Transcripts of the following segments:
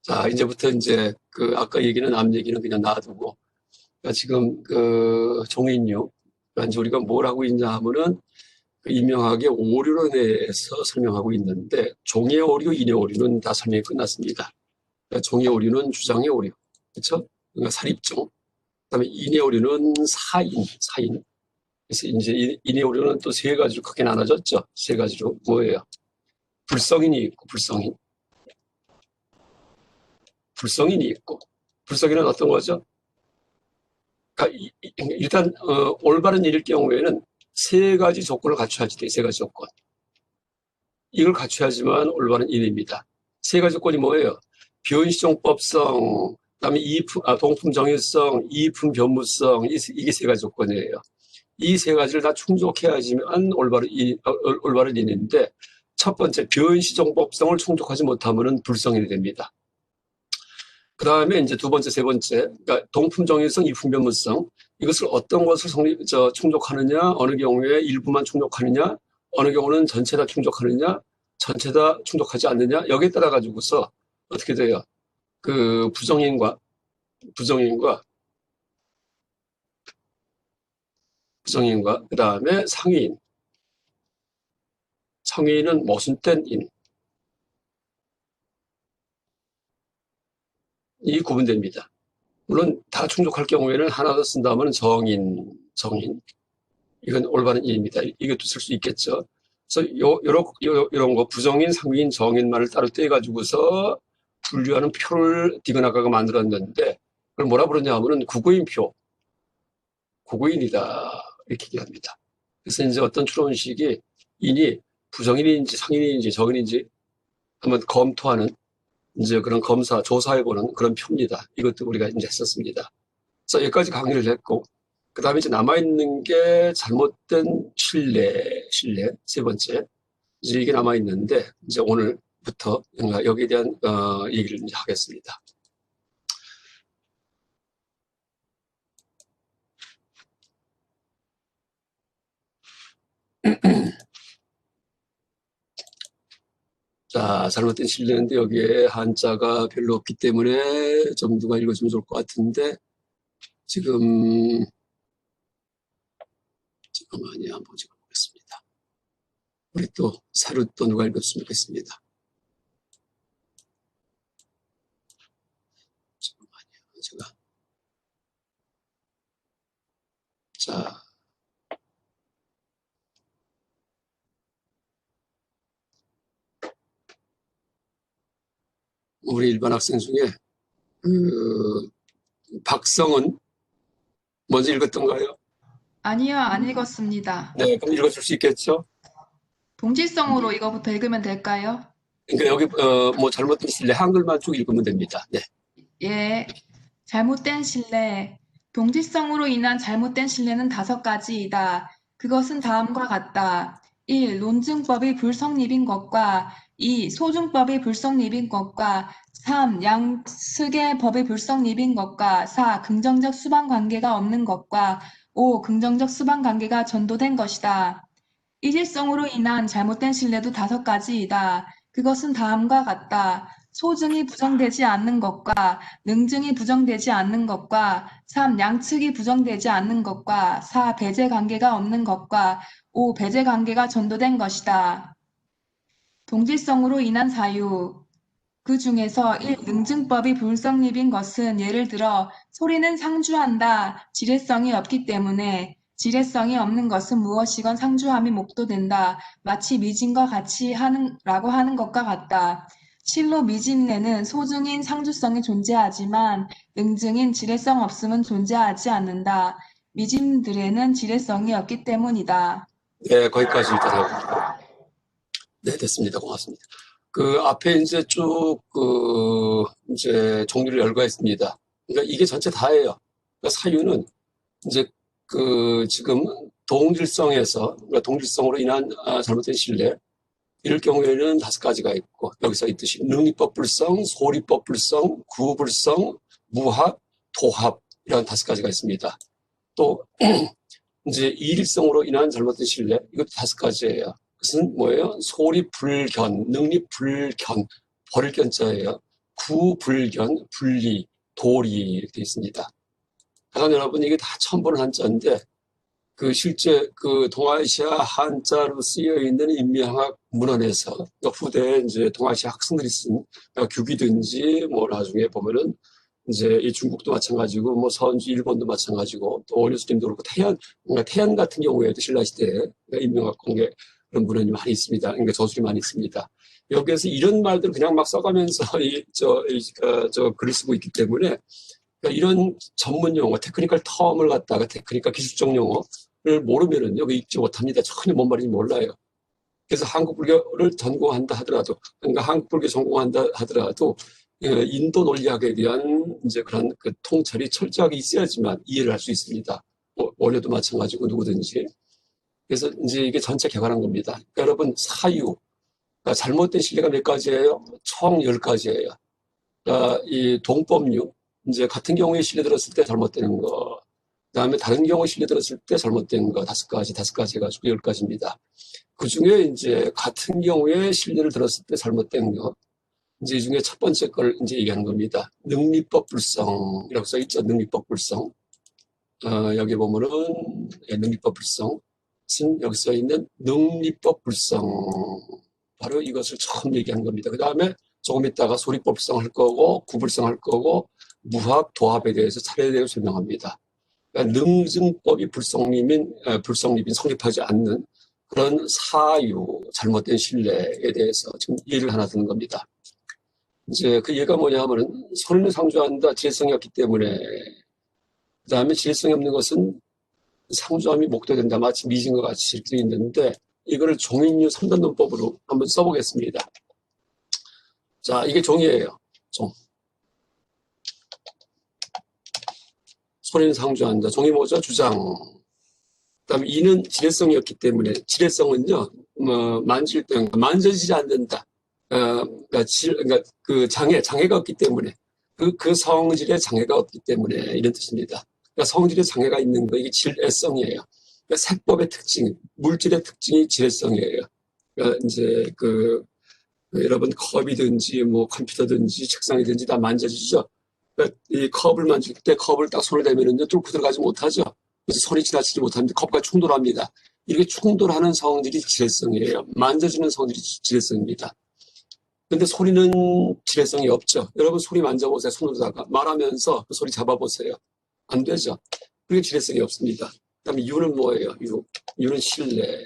자, 이제부터 이제 아까 얘기는 앞 얘기는 그냥 놔두고, 그러니까 지금 종인류, 그러니까 이제 우리가 뭘 하고 있냐 하면은 임명학의 오류론에서 설명하고 있는데, 종의 오류, 인의 오류는 다 설명이 끝났습니다. 그러니까 종의 오류는 주장의 오류, 그렇죠? 그러니까 사립종. 그다음에 인의 오류는 사인. 그래서 이제 인의 오류는 또 세 가지로 크게 나눠졌죠. 세 가지로 뭐예요? 불성인이 있고, 불성인이 있고, 불성인은 어떤 거죠? 그러니까 일단 올바른 일일 경우에는 세 가지 조건을 갖춰야지 돼. 세 가지 조건. 이걸 갖춰야지만 올바른 일입니다. 세 가지 조건이 뭐예요? 비원시종법성, 그다음에 동품 정의성, 이품 변무성, 이게 세 가지 조건이에요. 이 세 가지를 다 충족해야지만 올바른 일인데, 첫 번째 비원시종법성을 충족하지 못하면 불성인이 됩니다. 그 다음에 이제 두 번째, 세 번째, 그러니까 동품 정의성, 이품 변무성, 이것을 어떤 것을 충족하느냐, 어느 경우에 일부만 충족하느냐, 어느 경우는 전체 다 충족하느냐, 전체 다 충족하지 않느냐, 여기에 따라 가지고서 어떻게 돼요? 부정인과 그 다음에 상위인은 모순된 인, 이 구분됩니다. 물론 다 충족할 경우에는 하나 더 쓴다면 정인. 이건 올바른 일입니다. 이것도 쓸 수 있겠죠. 그래서 요런 거 부정인, 상위인, 정인만을 따로 떼가지고서 분류하는 표를 디그나가가 만들었는데, 그걸 뭐라 부르냐 하면은 국어인표. 국어인이다. 이렇게 얘기합니다. 그래서 이제 어떤 추론식이 인이 부정인인지 상인인지 정인인지 한번 검토하는 이제 그런 조사해보는 그런 표입니다. 이것도 우리가 이제 했었습니다. 그래서 여기까지 강의를 했고, 그 다음에 이제 남아있는 게 잘못된 신뢰, 세 번째. 이제 이게 남아있는데, 이제 오늘부터 여기에 대한, 얘기를 이제 하겠습니다. 자, 잘못된 신뢰인데 여기에 한자가 별로 없기 때문에 좀 누가 읽어주면 좋을 것 같은데, 잠깐만요. 한번 찍어보겠습니다. 우리 또 새로 또 누가 읽었으면 좋겠습니다. 잠깐만요. 자. 우리 일반 학생 중에 박성은 먼저 읽었던가요? 아니요, 안 읽었습니다. 네, 그럼 읽어줄 수 있겠죠? 동질성으로 이거부터 읽으면 될까요? 그러니까 여기 뭐 잘못된 신뢰 한글만 쭉 읽으면 됩니다. 네. 예. 잘못된 신뢰. 동질성으로 인한 잘못된 신뢰는 5가지이다. 그것은 다음과 같다. 1. 논증법이 불성립인 것과 2. 소증법이 불성립인 것과 3. 양측의 법이 불성립인 것과 4. 긍정적 수반관계가 없는 것과 5. 긍정적 수반관계가 전도된 것이다. 이질성으로 인한 잘못된 신뢰도 5가지이다. 그것은 다음과 같다. 소증이 부정되지 않는 것과 능증이 부정되지 않는 것과 3. 양측이 부정되지 않는 것과 4. 배제 관계가 없는 것과 5. 배제 관계가 전도된 것이다. 동질성으로 인한 사유. 그 중에서 1. 능증법이 불성립인 것은 예를 들어 소리는 상주한다. 지뢰성이 없기 때문에 지뢰성이 없는 것은 무엇이건 상주함이 목도된다. 마치 미진과 같이 라고 하는 것과 같다. 실로 미진내는 소증인 상주성이 존재하지만 능증인 지뢰성 없음은 존재하지 않는다. 미진들에는 지뢰성이 없기 때문이다. 네, 거기까지 일단 하고. 네, 됐습니다. 고맙습니다. 앞에 이제 쭉, 이제 종류를 열거했습니다. 그러니까 이게 전체 다예요. 그러니까 사유는 이제 지금 그러니까 동질성으로 인한 잘못된 신뢰, 이럴 경우에는 5가지가 있고, 여기서 있듯이 능리법 불성, 소리법 불성, 구불성, 무합, 도합, 이런 5가지가 있습니다. 또 이제 이일성으로 인한 잘못된 신뢰, 이것도 5가지예요. 그것은 뭐예요? 소리 불견, 능리 불견, 버릴 견자예요. 구불견, 분리, 도리 이렇게 있습니다. 하여간 여러분 이게 다 처음 보는 한자인데 실제 동아시아 한자로 쓰여 있는 인미항학 문헌에서 후대에 이제 동아시아 학생들이 쓴 규비든지 뭐 나중에 보면은 이제 이 중국도 마찬가지고 뭐 서은주 일본도 마찬가지고 또 원효스님도 그렇고 태안 같은 경우에도 신라 시대에 인명학 공개 그런 문헌이 많이 있습니다. 그러니까 저술이 많이 있습니다. 여기에서 이런 말들을 그냥 막 써가면서 글을 쓰고 있기 때문에 그러니까 이런 전문 용어, 테크니컬 텀을 갖다가 테크니컬 기술적 용어를 모르면은 여기 읽지 못합니다. 전혀 뭔 말인지 몰라요. 그래서 한국 불교를 전공한다 하더라도, 그러니까 한국 불교 전공한다 하더라도 인도 논리학에 대한 이제 그런 통찰이 철저하게 있어야지만 이해를 할 수 있습니다. 원효도 마찬가지고 누구든지. 그래서 이제 이게 전체 개관한 겁니다. 그러니까 여러분 사유, 그러니까 잘못된 신뢰가 몇 가지예요? 총 10가지예요. 그러니까 이 동법류, 이제 같은 경우에 신뢰 들었을 때 잘못되는 거, 그 다음에 다른 경우에 신뢰 들었을 때 잘못된 거 5가지 해가지고 10가지입니다. 그 중에 이제 같은 경우에 신뢰를 들었을 때 잘못된 거, 이제 이 중에 첫 번째 걸 이제 얘기하는 겁니다. 능리법 불성이라고 써있죠. 능리법 불성. 여기 보면은, 능리법 불성. 여기 써있는 능리법 불성. 바로 이것을 처음 얘기하는 겁니다. 그 다음에 조금 있다가 소리법 불성할 거고, 구불성할 거고, 무합, 도합에 대해서 차례대로 설명합니다. 그러니까 능증법이 불성립인 성립하지 않는 그런 사유, 잘못된 신뢰에 대해서 지금 예를 하나 드는 겁니다. 이제 그 예가 뭐냐 하면은 선을 상주한다 지혜성이 없기 때문에 그 다음에 지혜성이 없는 것은 상주함이 목도된다 마치 미진과 같이 이렇게 있는데 이거를 종인류 3단 논법으로 한번 써보겠습니다. 자, 이게 종이에요. 종. 소리는 상주한다. 종이 뭐죠? 주장. 그 다음에 이는 지뢰성이었기 때문에 지뢰성은요 만질 때 만져지지 않는다. 그러니까 그 장애가 없기 때문에 그 성질에 장애가 없기 때문에 이런 뜻입니다. 그러니까 성질에 장애가 있는 거 이게 질애성이에요. 그러니까 색법의 특징, 물질의 특징이 질애성이에요. 그러니까 이제 여러분 컵이든지 뭐 컴퓨터든지 책상이든지 다 만져지죠. 그러니까 이 컵을 만질 때 컵을 딱 손을 대면은요 뚫고 들어가지 못하죠. 그래서 손이 지나치지 못합니다. 컵과 충돌합니다. 이렇게 충돌하는 성질이 질애성이에요. 만져지는 성질이 질애성입니다. 근데 소리는 질애성이 없죠. 여러분 소리 만져보세요. 손으로다가 말하면서 그 소리 잡아보세요. 안 되죠. 그게 질애성이 없습니다. 그다음에 유는 뭐예요? 유는 신뢰.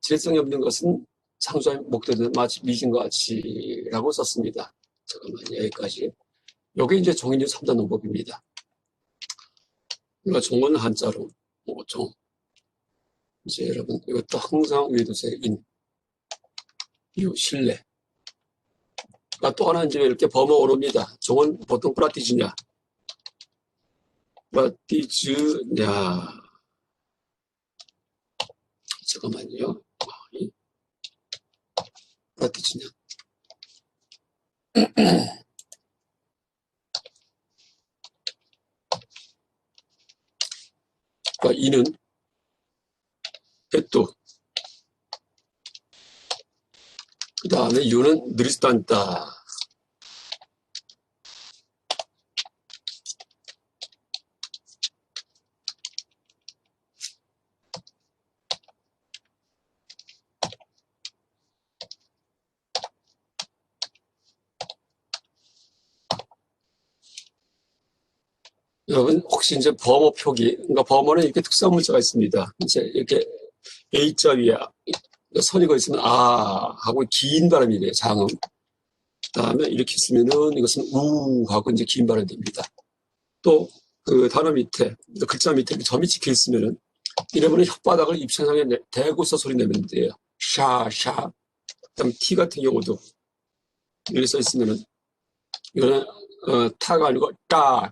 질애성이 없는 것은 상주의 목도는 마치 미진과 같이라고 썼습니다. 잠깐만요. 여기까지. 요게 이제 종인류 3단 논법입니다. 그러니까 종은 한자로 종. 이제 여러분 이것도 항상 위에 두세요. 유, 신뢰. 그러니까 또 하나 이제 이렇게 범어어로입니다. 종은 보통 프라티즈냐. 잠깐만요. 프라티즈냐. 그러니까 이는 해또 그 다음에 유는 느리스탄다. 여러분 혹시 이제 범어 표기, 그러니까 범어는 이렇게 특수한 문자가 있습니다. 이제 이렇게 A자 위에 선이 거 있으면 아 하고 긴 발음이 돼요. 장음. 그다음에 이렇게 쓰면은 이것은 우 하고 이제 긴 발음이 됩니다. 또 그 단어 밑에 글자 밑에 점이 찍혀 있으면은 이러면은 혓바닥을 입천상에 대고서 소리 내면 돼요. 샤. 그다음 T 같은 경우도 여기 써 있으면은 이거는 타가 아니고 따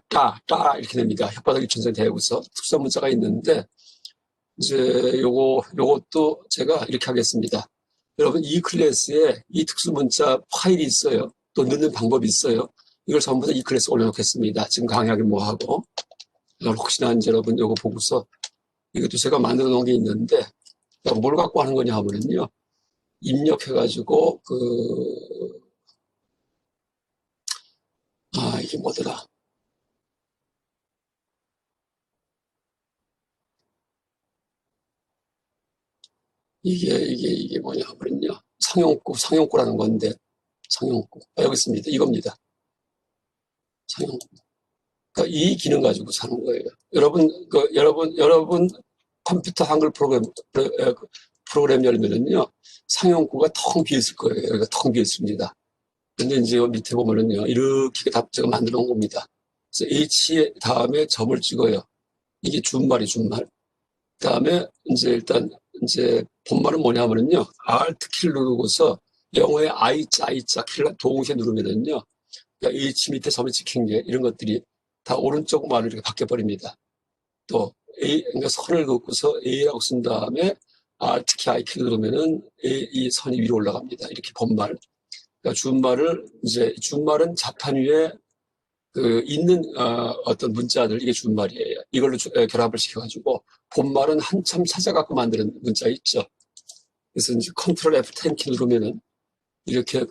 이렇게 됩니다. 혓바닥 입천상에 대고서 특수한 문자가 있는데 이제 요것도 제가 이렇게 하겠습니다. 여러분 이 클래스에 이 특수 문자 파일이 있어요. 또 넣는 방법이 있어요. 이걸 전부 다 이 클래스에 올려놓겠습니다. 지금 강의하기 뭐하고 혹시나 이제 여러분 요거 보고서 이것도 제가 만들어 놓은 게 있는데 뭘 갖고 하는 거냐 하면은요 입력해가지고 이게 뭐더라? 이게 뭐냐 하면요. 상용구라는 건데, 상용구. 여기 있습니다. 이겁니다. 상용구. 그러니까 이 기능 가지고 사는 거예요. 여러분 컴퓨터 한글 프로그램 열면은요, 상용구가 텅 비어 있을 거예요. 여기가 텅 비어 있습니다. 근데 이제 밑에 보면은요, 이렇게 제가 만들어 놓은 겁니다. 그래서 H 다음에 점을 찍어요. 이게 준말이 준말. 그다음에 일단 본말은 뭐냐면은요, Alt 키를 누르고서 영어의 I자 키를 동시에 누르면은요, 그러니까 H 밑에 점이 찍힌 게 이런 것들이 다 오른쪽 말로 이렇게 바뀌어 버립니다. 또 그러니까 선을 긋고서 A라고 쓴 다음에 Alt 키 I 키를 누르면은 이 선이 위로 올라갑니다. 이렇게 본말. 그러니까 준말은 자판 위에 있는 어떤 문자들, 이게 준말이에요. 이걸로 결합을 시켜가지고 본말은 한참 찾아갖고 만드는 문자 있죠. 그래서 이제 컨트롤 F10 키 누르면은 이렇게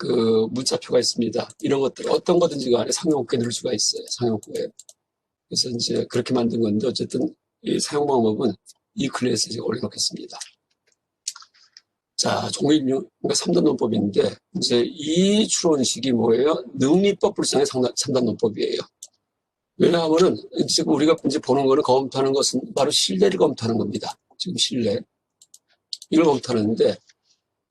문자표가 있습니다. 이런 것들 어떤 거든지 간에 상용구에 넣을 수가 있어요. 상용구에. 그래서 이제 그렇게 만든 건데 어쨌든 이 사용 방법은 이 클래스에 제가 올려놓겠습니다. 자, 종립 3단 논법인데 이제 이 추론식이 뭐예요? 능리법 불성의 3단 논법이에요. 왜냐하면은 지금 우리가 이제 보는 거는 검토하는 것은 바로 신뢰를 검토하는 겁니다. 지금 신뢰. 이걸 검토하는데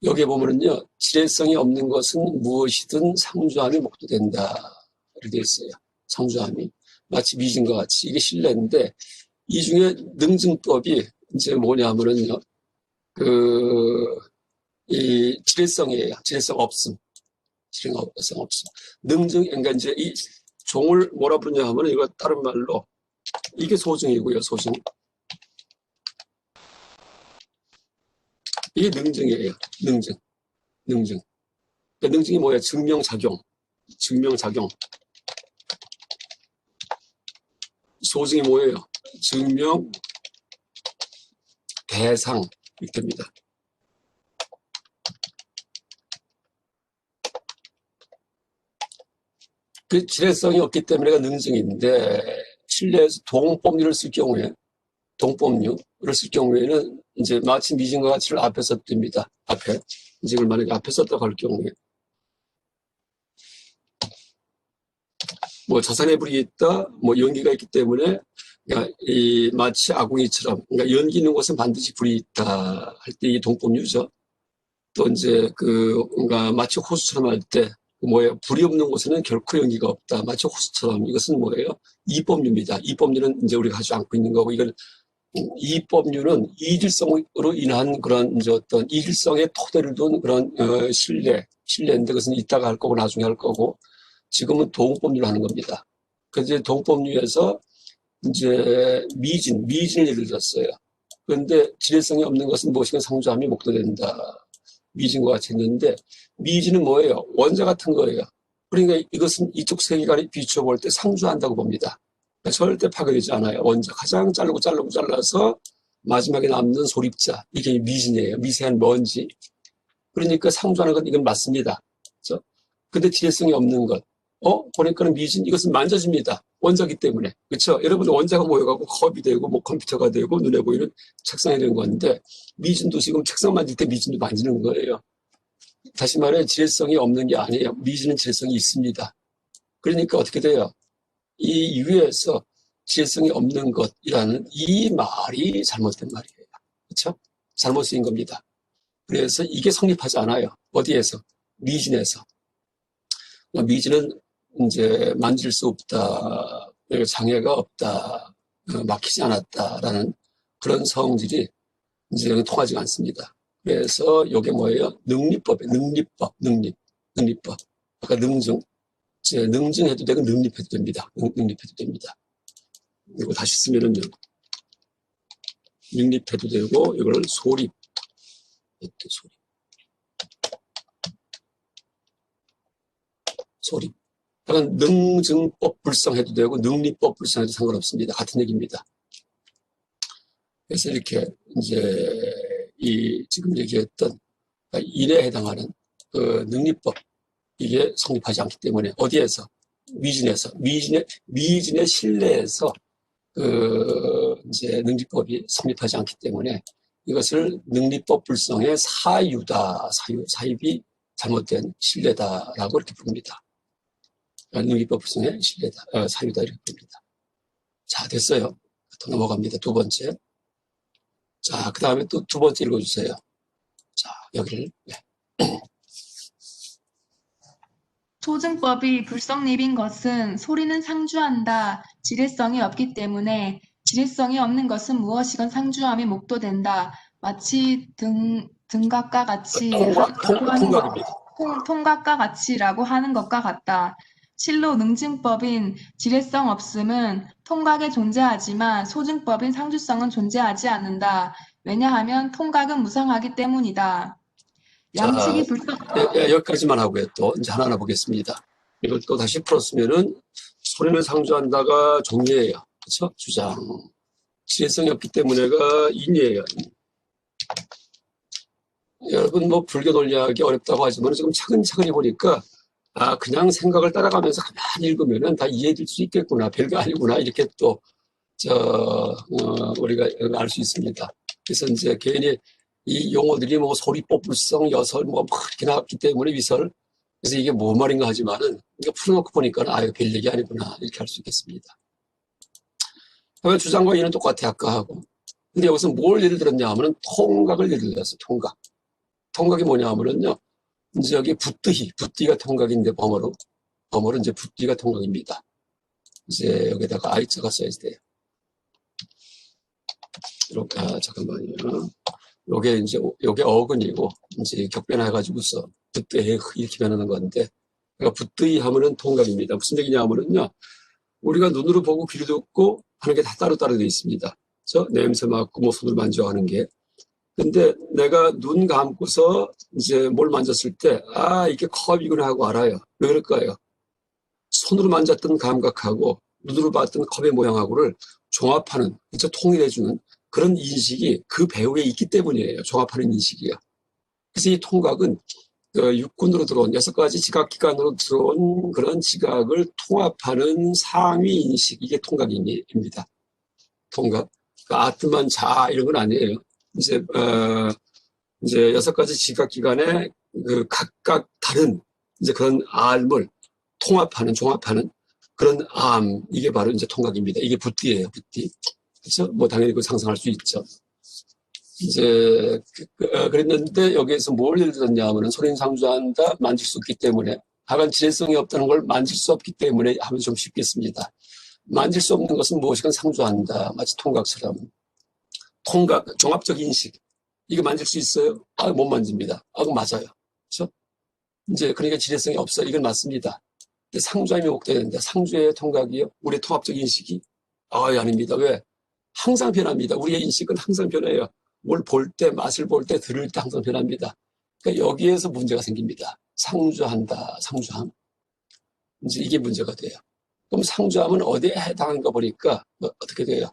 여기에 보면은요, 지뢰성이 없는 것은 무엇이든 상주함이 목도된다. 이렇게 되어 있어요. 상주함이. 마치 미진과 같이. 이게 신뢰인데, 이 중에 능증법이 이제 뭐냐면은요, 이 지뢰성이에요. 지뢰성 없음. 지뢰성 없음. 능증, 그러니까 이제 이 종을 뭐라 부르냐 하면 이거 다른 말로, 이게 소증이고요, 소증. 이게 능증이에요. 능증. 능증. 그러니까 능증이 뭐야? 증명작용. 소증이 뭐예요? 증명, 대상. 이렇게 됩니다. 그 지뢰성이 없기 때문에가 능증인데, 실내에서 동법률을 쓸 경우에, 동법률을 쓸 경우에는 이제 마치 미진과 가치를 앞에 썼답니다. 앞에. 이제 이걸 만약에 앞에 썼다고 할 경우에. 뭐 자산의 불이 있다, 뭐 연기가 있기 때문에, 그러니까 이 마치 아궁이처럼, 그러니까 연기 있는 곳은 반드시 불이 있다 할 때 이게 동법률이죠. 또 이제 그러니까 마치 호수처럼 할 때, 뭐예요? 불이 없는 곳에는 결코 연기가 없다. 마치 호수처럼. 이것은 뭐예요? 이법률입니다. 이법률은 이제 우리가 가지고 않고 있는 거고, 이건 이법률은 이질성으로 인한 그런 이제 어떤 이질성의 토대를 둔 그런 신뢰인데 그것은 이따가 할 거고 나중에 할 거고 지금은 동법률을 하는 겁니다. 그래서 이제 동법률에서 이제 미진을 예를 들었어요. 그런데 지뢰성이 없는 것은 무엇이건 상주함이 목도된다. 미진과 같이 했는데 미진은 뭐예요? 원자 같은 거예요. 그러니까 이것은 이쪽 세계관에 비추어 볼 때 상주한다고 봅니다. 절대 파괴되지 않아요. 원자 가장 잘라서 마지막에 남는 소립자, 이게 미진이에요. 미세한 먼지. 그러니까 상주하는 건 이건 맞습니다. 그렇죠? 근데 지뢰성이 없는 것. 보니까는 미진, 이것은 만져집니다. 원자기 때문에. 그렇죠? 여러분 원자가 모여가고 컵이 되고 뭐 컴퓨터가 되고 눈에 보이는 책상이 되는 건데 미진도 지금 책상 만질 때 미진도 만지는 거예요. 다시 말해 지뢰성이 없는 게 아니에요. 미진은 지뢰성이 있습니다. 그러니까 어떻게 돼요? 이 위에서 지혜성이 없는 것이라는 이 말이 잘못된 말이에요. 그렇죠? 잘못 쓰인 겁니다. 그래서 이게 성립하지 않아요. 어디에서? 미진에서. 미진은 이제 만질 수 없다, 장애가 없다, 막히지 않았다라는 그런 성질이 이제 통하지 않습니다. 그래서 이게 뭐예요? 능립법이에요. 능립법. 아까 능증. 능증해도 되고 능립해도 됩니다. 능립해도 됩니다. 이거 다시 쓰면은요. 능립해도 되고 이걸 소립. 소립. 약간 능증법 불성해도 되고 능립법 불성해도 상관없습니다. 같은 얘기입니다. 그래서 이렇게 이제 이 지금 얘기했던 인에 해당하는 그 능립법 이게 성립하지 않기 때문에 어디에서 미진의 신뢰에서 이제 능지법이 성립하지 않기 때문에 이것을 능리법 불성의 사입이 잘못된 신뢰다라고 이렇게 부릅니다. 능리법 불성의 사유다 이렇게 부릅니다. 자, 됐어요. 또 넘어갑니다. 두 번째. 자, 그 다음에 또 두 번째 읽어주세요. 자, 여기를. 네. 소증법이 불성립인 것은 소리는 상주한다. 지뢰성이 없기 때문에 지뢰성이 없는 것은 무엇이건 상주함이 목도된다. 마치 등각과 같이 통각입니다. 통각과 같이라고 하는 것과 같다. 실로 능증법인 지뢰성 없음은 통각에 존재하지만 소증법인 상주성은 존재하지 않는다. 왜냐하면 통각은 무성하기 때문이다. 양식이 불성. 여기까지만 하고요. 또 이제 하나하나 보겠습니다. 이걸 또 다시 풀었으면은 소리는 상주한다가 종이에요. 그렇죠? 주장. 지뢰성이 없기 때문에가 인이에요. 여러분 뭐 불교 논리하기 어렵다고 하지만 지금 차근차근히 보니까 그냥 생각을 따라가면서 가만히 읽으면은 다 이해될 수 있겠구나. 별거 아니구나. 이렇게 또 우리가 알 수 있습니다. 그래서 이제 괜히 이 용어들이 뭐 소리법 불성, 여설 뭐 이렇게 나왔기 때문에 위설. 그래서 이게 뭔 말인가 하지만은 이거 풀어놓고 보니까 별 얘기 아니구나. 이렇게 할 수 있겠습니다. 그러면 주장과 이는 똑같아 아까 하고. 근데 여기서 뭘 예를 들었냐 하면은 통각을 예를 들었어요. 통각. 통각이 뭐냐 하면은요. 이제 여기 붓디가 통각인데 범어로 이제 붓디가 통각입니다. 이제 여기다가 아이자가 써야 돼요. 이렇게 잠깐만요. 요게 어근이고 이제 격변해가지고서 붓드에 이렇게 변하는 건데, 그러니까 붓드이 하면은 통각입니다. 무슨 얘기냐 하면은요. 우리가 눈으로 보고 귀로 듣고 하는 게 다 따로따로 되어 있습니다. 그렇죠? 냄새 맡고 뭐 손을 만져 하는 게. 근데 내가 눈 감고서 이제 뭘 만졌을 때, 이게 컵이구나 하고 알아요. 왜 그럴까요? 손으로 만졌던 감각하고 눈으로 봤던 컵의 모양하고를 종합하는, 그렇죠? 통일해주는 그런 인식이 그 배후에 있기 때문이에요. 종합하는 인식이요. 그래서 이 통각은 육군으로 들어온 6가지 지각기관으로 들어온 그런 지각을 통합하는 상위 인식, 이게 통각입니다. 통각. 그러니까 아트만 자 이런 건 아니에요. 이제 6가지 지각기관의 각각 다른 이제 그런 암을 종합하는 그런 암, 이게 바로 이제 통각입니다. 이게 붓디예요, 붓디. 그렇죠? 뭐 당연히 그 상상할 수 있죠. 이제 그랬는데 여기에서 뭘 예를 들었냐 하면은 소리는 상주한다, 만질 수 없기 때문에. 하간 지뢰성이 없다는 걸 만질 수 없기 때문에 하면 좀 쉽겠습니다. 만질 수 없는 것은 무엇이건 상주한다. 마치 통각처럼. 통각, 종합적 인식. 이거 만질 수 있어요? 못 만집니다. 그거 맞아요. 그렇죠? 이제 그러니까 지뢰성이 없어. 이건 맞습니다. 근데 상주함이 목도되는데 상주의 통각이요? 우리의 통합적 인식이? 아닙니다. 왜? 항상 변합니다. 우리의 인식은 항상 변해요. 뭘 볼 때, 맛을 볼 때, 들을 때 항상 변합니다. 그러니까 여기에서 문제가 생깁니다. 상주한다, 상주함. 이제 이게 문제가 돼요. 그럼 상주함은 어디에 해당하는가 보니까 어떻게 돼요?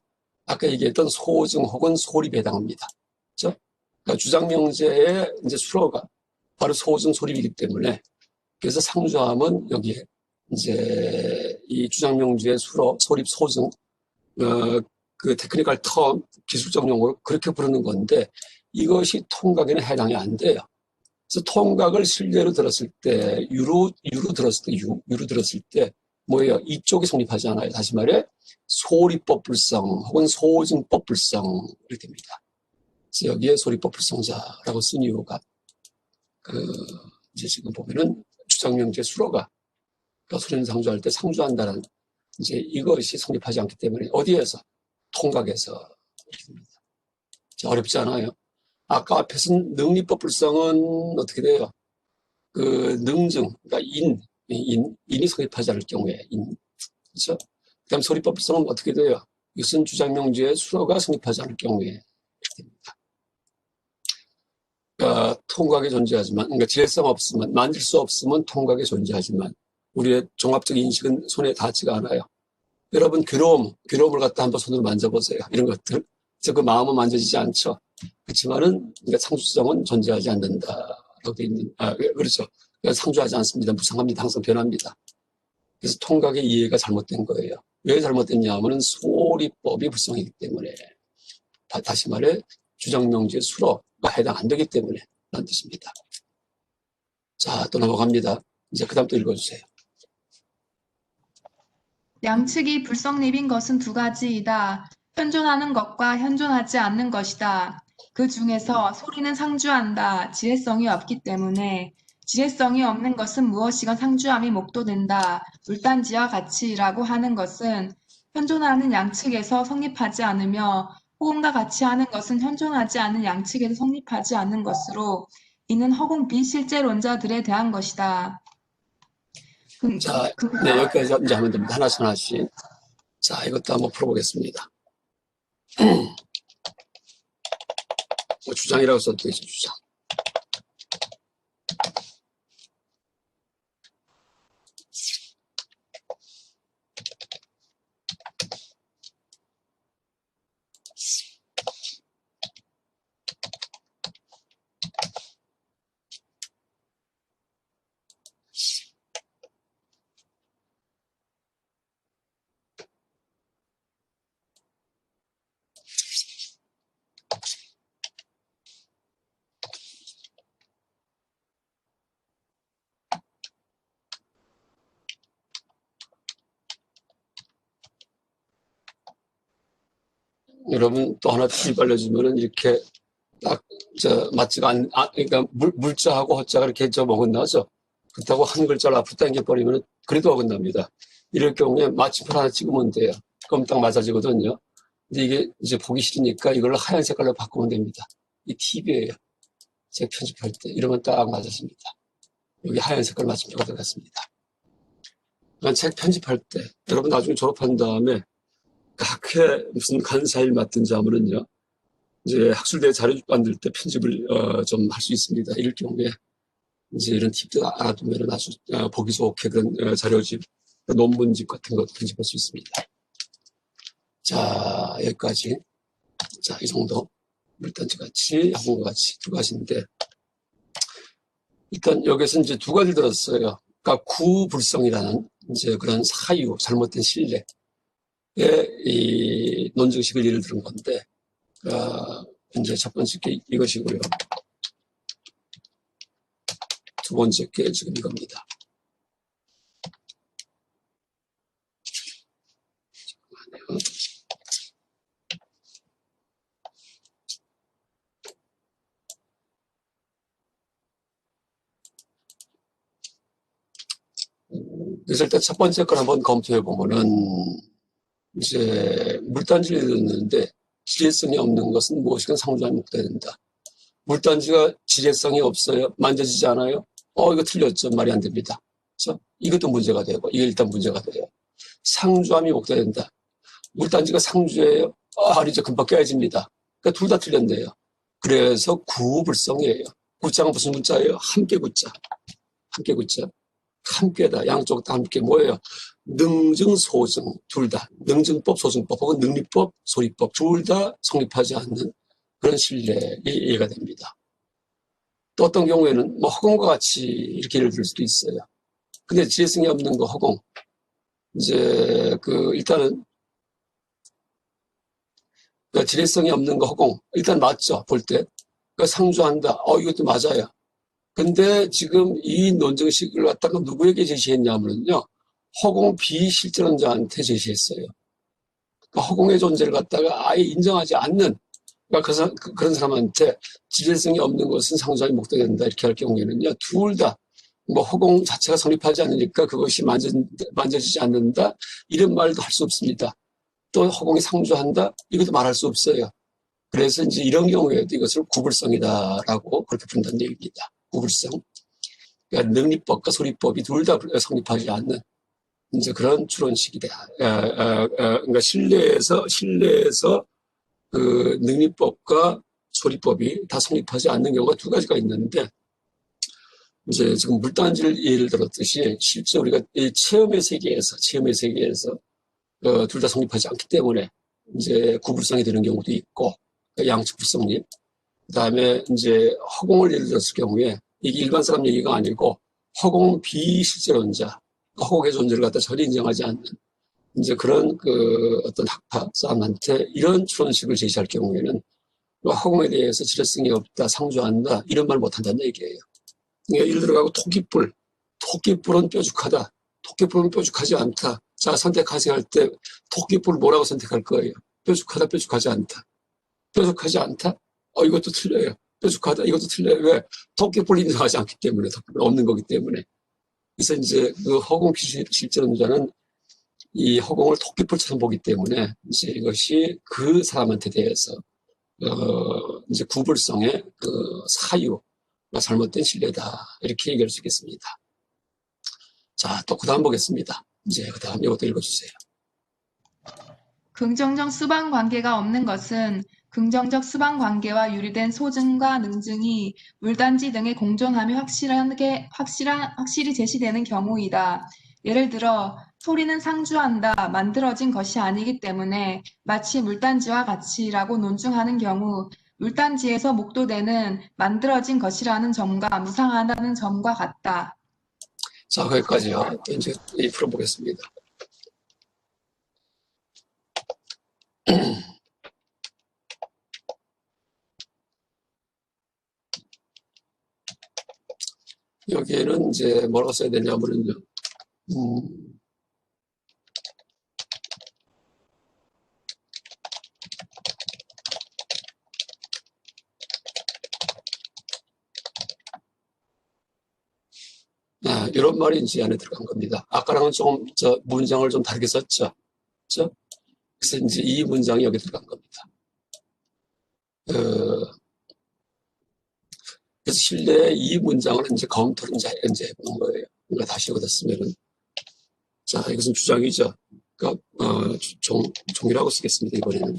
아까 얘기했던 소증 혹은 소립에 해당합니다. 그렇죠? 그러니까 주장명제의 이제 수로가 바로 소증 소립이기 때문에, 그래서 상주함은 여기에 이제 이 주장명제의 수로, 소립, 소증, 그 테크니컬 텀, 기술적 용어로 그렇게 부르는 건데, 이것이 통각에는 해당이 안 돼요. 그래서 통각을 실제로 들었을 때, 유로 들었을 때, 뭐예요? 이쪽이 성립하지 않아요. 다시 말해, 소리법 불성 혹은 소증법 불성, 이렇게 됩니다. 그래서 여기에 소리법 불성자라고 쓴 이유가, 이제 지금 보면은 주장명제 수로가, 소리는 상주할 때 상주한다는, 이제 이것이 성립하지 않기 때문에, 어디에서? 통각에서 이렇게 됩니다. 어렵지 않아요. 아까 앞에서 능리법 불성은 어떻게 돼요? 능증, 그러니까 인이 성립하지 않을 경우에, 그렇죠? 그 다음 소리법 불성은 어떻게 돼요? 이것은 주장명제의 수로가 성립하지 않을 경우에 이렇게 됩니다. 그러니까 통각에 존재하지만, 그러니까 지뢰성 없으면, 만질 수 없으면 통각에 존재하지만, 우리의 종합적 인식은 손에 닿지가 않아요. 여러분 괴로움을 갖다 한번 손으로 만져보세요. 이런 것들. 그래서 그 마음은 만져지지 않죠. 그렇지만은 그러니까 상주성은 존재하지 않는다라고 돼 있는. 그렇죠. 그러니까 상주하지 않습니다. 무상합니다. 항상 변합니다. 그래서 통각의 이해가 잘못된 거예요. 왜 잘못됐냐 하면은 소리법이 불성이기 때문에. 다시 말해 주장명주의 수로가 해당 안 되기 때문에 라는 뜻입니다. 자, 또 넘어갑니다. 이제 그 다음 또 읽어주세요. 양측이 불성립인 것은 두 가지이다. 현존하는 것과 현존하지 않는 것이다. 그 중에서 소리는 상주한다. 지혜성이 없기 때문에 지혜성이 없는 것은 무엇이건 상주함이 목도된다. 물단지와 같이라고 하는 것은 현존하는 양측에서 성립하지 않으며 허공과 같이 하는 것은 현존하지 않는 양측에서 성립하지 않는 것으로 이는 허공 비실제론자들에 대한 것이다. 자, 네, 여기까지 이제 하면 됩니다. 하나씩 하나씩. 자, 이것도 한번 풀어보겠습니다. 주장이라고 써도 되죠, 주장. 여러분 또 하나 팁 알려주면은 이렇게 딱 맞지가 그러니까 물자하고 허자가 이렇게 먹었나죠. 그렇다고 한 글자를 앞으로 당겨버리면 그래도 어긋납니다. 이럴 경우에 마침표 하나 찍으면 돼요. 그럼 딱 맞아지거든요. 근데 이게 이제 보기 싫으니까 이걸 하얀 색깔로 바꾸면 됩니다. 이 팁이에요. 제가 편집할 때 이러면 딱 맞았습니다. 여기 하얀 색깔 마침표가 들어갔습니다. 그러니까 책 편집할 때 여러분 나중에 졸업한 다음에 학회 무슨 간사일 맡든지 하면은요, 이제 학술대 자료 만들 때 편집을 좀 할 수 있습니다. 이럴 경우에 이제 이런 팁들 알아두면 아주 보기 좋게 그런 자료집, 논문집 같은 것 편집할 수 있습니다. 자, 여기까지. 자, 이 정도. 물단지 같이, 학원과 같이 두 가지인데, 일단 여기서 이제 두 가지 들었어요. 그러니까 구불성이라는 이제 그런 사유, 잘못된 신뢰. 이 논증식을 예를 들은 건데, 이제 첫 번째 게 이것이고요. 두 번째 게 지금 이겁니다. 잠깐만요. 그래서 일단 첫 번째 걸 한번 검토해 보면은, 이제 물단지를 넣는데 지혜성이 없는 것은 무엇이건 상주함이 목도된다. 물단지가 지혜성이 없어요. 만져지지 않아요. 이거 틀렸죠. 말이 안 됩니다. 그렇죠? 이것도 문제가 되고 이게 일단 문제가 돼요. 상주함이 목도된다. 물단지가 상주예요. 아니죠. 금방 깨집니다. 그러니까 둘 다 틀렸네요. 그래서 구불성이에요. 구자가 무슨 구자예요? 함께 구자. 함께 구자. 함께다. 양쪽 다 함께 뭐예요? 능증, 소증 둘 다. 능증법, 소증법 혹은 능리법, 소리법 둘 다 성립하지 않는 그런 신뢰가 이해가 됩니다. 또 어떤 경우에는 뭐 허공과 같이 이렇게 예를 들 수도 있어요. 근데 지혜성이 없는 거 허공. 이제 일단은 지혜성이 없는 거 허공. 일단 맞죠. 볼 때. 상주한다. 이것도 맞아요. 근데 지금 이 논증식을 갖다가 누구에게 제시했냐면요. 허공 비실존자한테 제시했어요. 그러니까 허공의 존재를 갖다가 아예 인정하지 않는, 그러니까 그런 사람한테 지혜성이 없는 것은 상주함이 목도된다 이렇게 할 경우에는요. 둘 다 뭐 허공 자체가 성립하지 않으니까 그것이 만져지지 않는다 이런 말도 할 수 없습니다. 또 허공이 상주한다 이것도 말할 수 없어요. 그래서 이제 이런 경우에도 이것을 구불성이다라고 그렇게 부른다는 얘기입니다. 구불성. 그러니까 능리법과 소리법이 둘 다 성립하지 않는 이제 그런 추론식이다. 그러니까 신뢰에서 그 능리법과 소리법이 다 성립하지 않는 경우가 두 가지가 있는데, 이제 지금 물단지를 예를 들었듯이 실제 우리가 이 체험의 세계에서 둘 다 성립하지 않기 때문에 이제 구불성이 되는 경우도 있고, 양측 불성립. 그 다음에 이제 허공을 예를 들었을 경우에 이게 일반 사람 얘기가 아니고 허공 비실제론자, 허공의 존재를 갖다 전혀 인정하지 않는 이제 그런 그 어떤 학파 사람한테 이런 추론식을 제시할 경우에는 허공에 대해서 지레성이 없다, 상조한다 이런 말 못한다는 얘기예요. 그러니까 예를 들어가고 토끼뿔은 뾰족하다, 토끼뿔은 뾰족하지 않다. 자, 선택하세요 할 때 토끼뿔 뭐라고 선택할 거예요? 뾰족하다, 뾰족하지 않다. 뾰족하지 않다? 이것도 틀려요. 뾰족하다, 이것도 틀려요. 왜? 토끼뿔 인정하지 않기 때문에, 토끼뿔 없는 거기 때문에. 그래서 이제 그 허공 실전자는 이 허공을 토끼뿔처럼 보기 때문에 이제 이것이 그 사람한테 대해서 이제 구불성의 그 사유, 잘못된 신뢰다 이렇게 얘기할 수 있겠습니다. 자, 또 그 다음 보겠습니다. 이제 그 다음 이것도 읽어주세요. 긍정적 수반 관계가 없는 것은 긍정적 수반 관계와 유리된 소증과 능증이 물단지 등의 공존함이 확실히 제시되는 경우이다. 예를 들어 소리는 상주한다, 만들어진 것이 아니기 때문에 마치 물단지와 같이라고 논증하는 경우 물단지에서 목도되는 만들어진 것이라는 점과 무상하다는 점과 같다. 자, 거기까지요. 이제 풀어보겠습니다. 여기에는 이제 뭐라고 써야 되냐면요. 이런 말이 이제 안에 들어간 겁니다. 아까랑은 조금 문장을 좀 다르게 썼죠. 그렇죠? 그래서 이제 이 문장이 여기 들어간 겁니다. 그래서 실내에 이 문장을 이제 검토를 이제 해보는 거예요. 그러니까 다시 여기다 쓰면은, 자, 이것은 주장이죠. 그러니까, 종이라고 쓰겠습니다, 이번에는.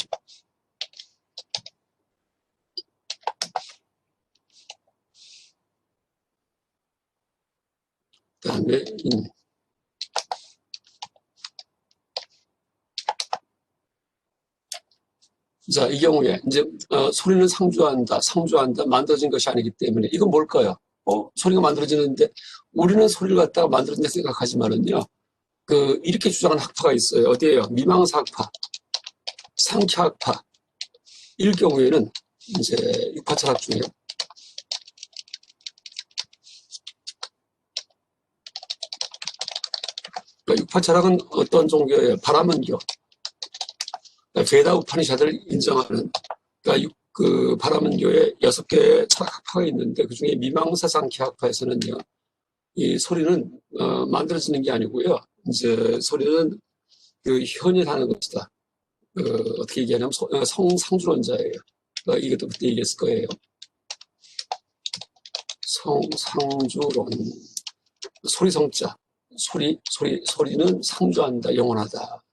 그 다음에, 자, 이 경우에, 이제, 소리는 상주한다, 만들어진 것이 아니기 때문에, 이건 뭘까요? 소리가 만들어지는데, 우리는 소리를 갖다가 만들어진다 생각하지만은요, 이렇게 주장하는 학파가 있어요. 어디에요? 미망사 학파, 상ఖ్ 학파. 일 경우에는, 이제, 육파철학 중에, 그러니까 육파철학은 어떤 종교예요? 바라문교. 베다 우파니샤드를 인정하는, 그러니까 그 바라문교에 6개의 철학파가 있는데 그 중에 미망사 상ඛ 학파에서는요, 이 소리는 만들어지는 게 아니고요, 이제 소리는 그 현현하는 것이다. 어떻게 얘기하냐면 성상주론자예요. 이것도 그때 얘기했을 거예요. 성상주론, 소리성자, 소리는 상주한다, 영원하다.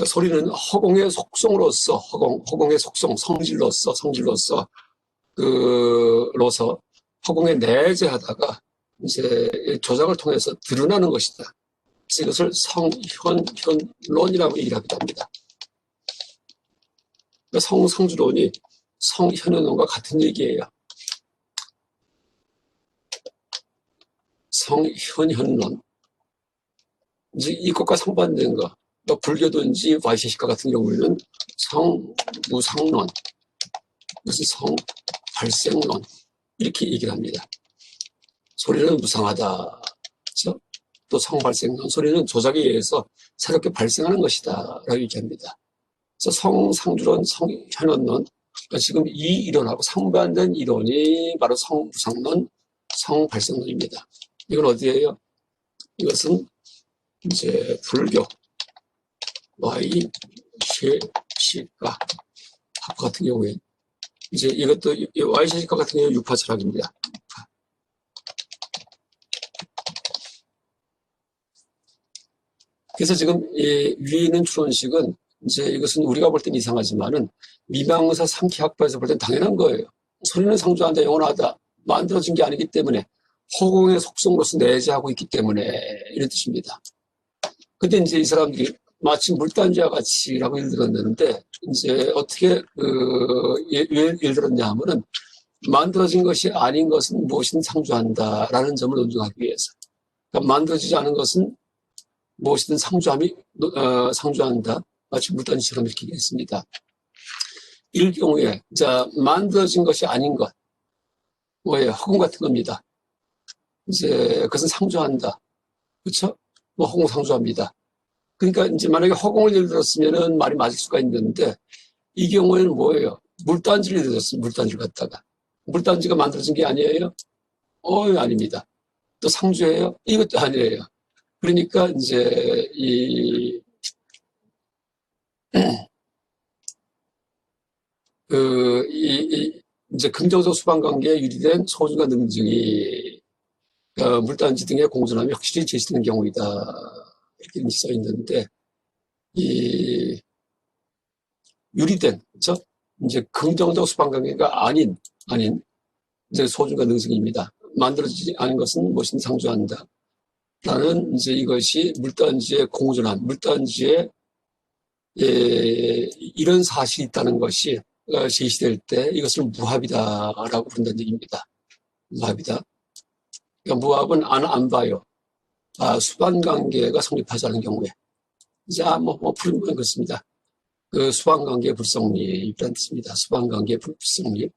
소리는 허공의 속성으로서, 허공의 속성, 성질로서, 로서 허공에 내재하다가 이제 조작을 통해서 드러나는 것이다. 그래서 이것을 성현론이라고 얘기를 하기도 합니다. 그러니까 성상주론이 성현론과 같은 얘기예요. 성현론. 이제 이것과 상반된 거. 불교든지 와이셰시카 같은 경우에는 성무상론, 그래서 성발생론 이렇게 얘기를 합니다. 소리는 무상하다. 그렇죠? 또 성발생론, 소리는 조작에 의해서 새롭게 발생하는 것이다 라고 얘기합니다. 그래서 성상주론, 성현원론, 그러니까 지금 이 이론하고 상반된 이론이 바로 성무상론, 성발생론입니다. 이건 어디예요? 이것은 이제 불교 와이셰시카 학파 같은 경우에 이제 이것도 와이셰시카 같은 경우에 육파 철학입니다. 그래서 지금 이 위에 있는 추론식은 이제 이것은 우리가 볼 땐 이상하지만은 미망사 상ඛ 학파에서 볼 땐 당연한 거예요. 소리는 상주한다, 영원하다, 만들어진 게 아니기 때문에 허공의 속성으로서 내재하고 있기 때문에 이런 뜻입니다. 근데 이제 이 사람들이 마치 물단지와 같이라고 예를 들었는데, 이제 어떻게, 예를 들었냐 하면은, 만들어진 것이 아닌 것은 무엇이든 상주한다라는 점을 논증하기 위해서. 그러니까 만들어지지 않은 것은 무엇이든 상주한다. 마치 물단지처럼 읽히겠습니다. 이럴 경우에, 자, 만들어진 것이 아닌 것, 뭐예요? 허공 같은 겁니다. 이제, 그것은 상주한다. 그쵸? 뭐, 허공 상주합니다. 그러니까, 이제 만약에 허공을 예를 들었으면은 말이 맞을 수가 있는데, 이 경우에는 뭐예요? 물단지를 예를 들었어요. 물단지를 갖다가. 물단지가 만들어진 게 아니에요? 아닙니다. 또 상주예요? 이것도 아니에요. 그러니까, 이제, 이제 긍정적 수반 관계에 유리된 소중한 능증이 물단지 등의 공존함이 확실히 제시되는 경우이다. 이렇게 써 있는데, 이 유리된, 그죠? 이제 긍정적 수반 관계가 아닌 이제 소중한 능증입니다. 만들어지지 않은 것은 무엇이든 상주한다. 라는 이제 이것이 물단지의 공존함, 물단지에 이런 사실이 있다는 것이 제시될 때 이것을 무합이다라고 부른다는 얘기입니다. 무합이다. 그러니까 무합은 안 봐요. 수반관계가 성립하지 않은 경우에. 이제, 풀은 그렇습니다. 그 수반관계 불성립이라는 뜻입니다. 수반관계 불성립.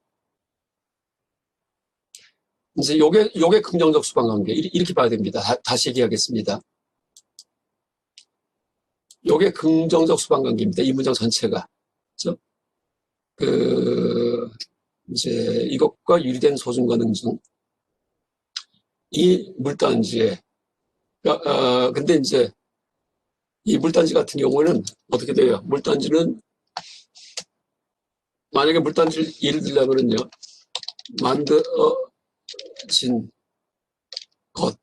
이제 요게 긍정적 수반관계. 이렇게 봐야 됩니다. 다시 얘기하겠습니다. 요게 긍정적 수반관계입니다. 이 문장 전체가. 그죠? 이제 이것과 유리된 소중과 능증. 이 물단지에, 근데 이제 이 물단지 같은 경우에는 어떻게 돼요? 물단지는, 만약에 물단지를 예를 들자면요, 만들어진 것,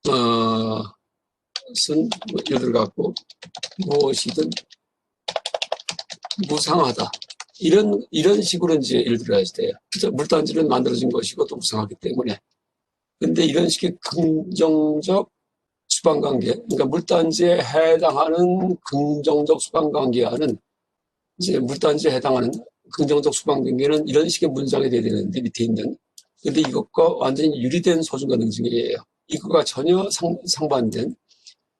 은, 예를 들어갖고, 무엇이든 무상하다. 이런 식으로 이제 예를 들어야지 돼요. 그죠? 물단지는 만들어진 것이고 또 무상하기 때문에. 근데 이런 식의 긍정적 수반관계, 그러니까 물단지에 해당하는 긍정적 수반관계와는 이제 물단지에 해당하는 긍정적 수반관계는 이런 식의 문장이 돼야 되는데, 밑에 있는. 근데 이것과 완전히 유리된 소중과 능증이에요. 이거가 전혀 상반된,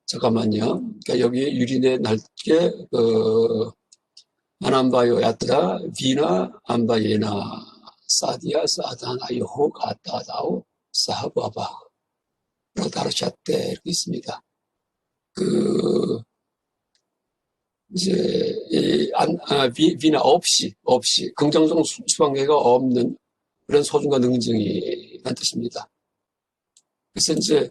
잠깐만요. 그러니까 여기 유리된 할게, 아남바요 야트라, 비나, 안바예나, 사디아, 사다나, 요호, 가타다오, 사하바바. 다르샤떼, 이렇게 있습니다. 이제, 비나 없이, 긍정적 수반계가 없는 그런 소중과 능증이라는 뜻입니다. 그래서 이제,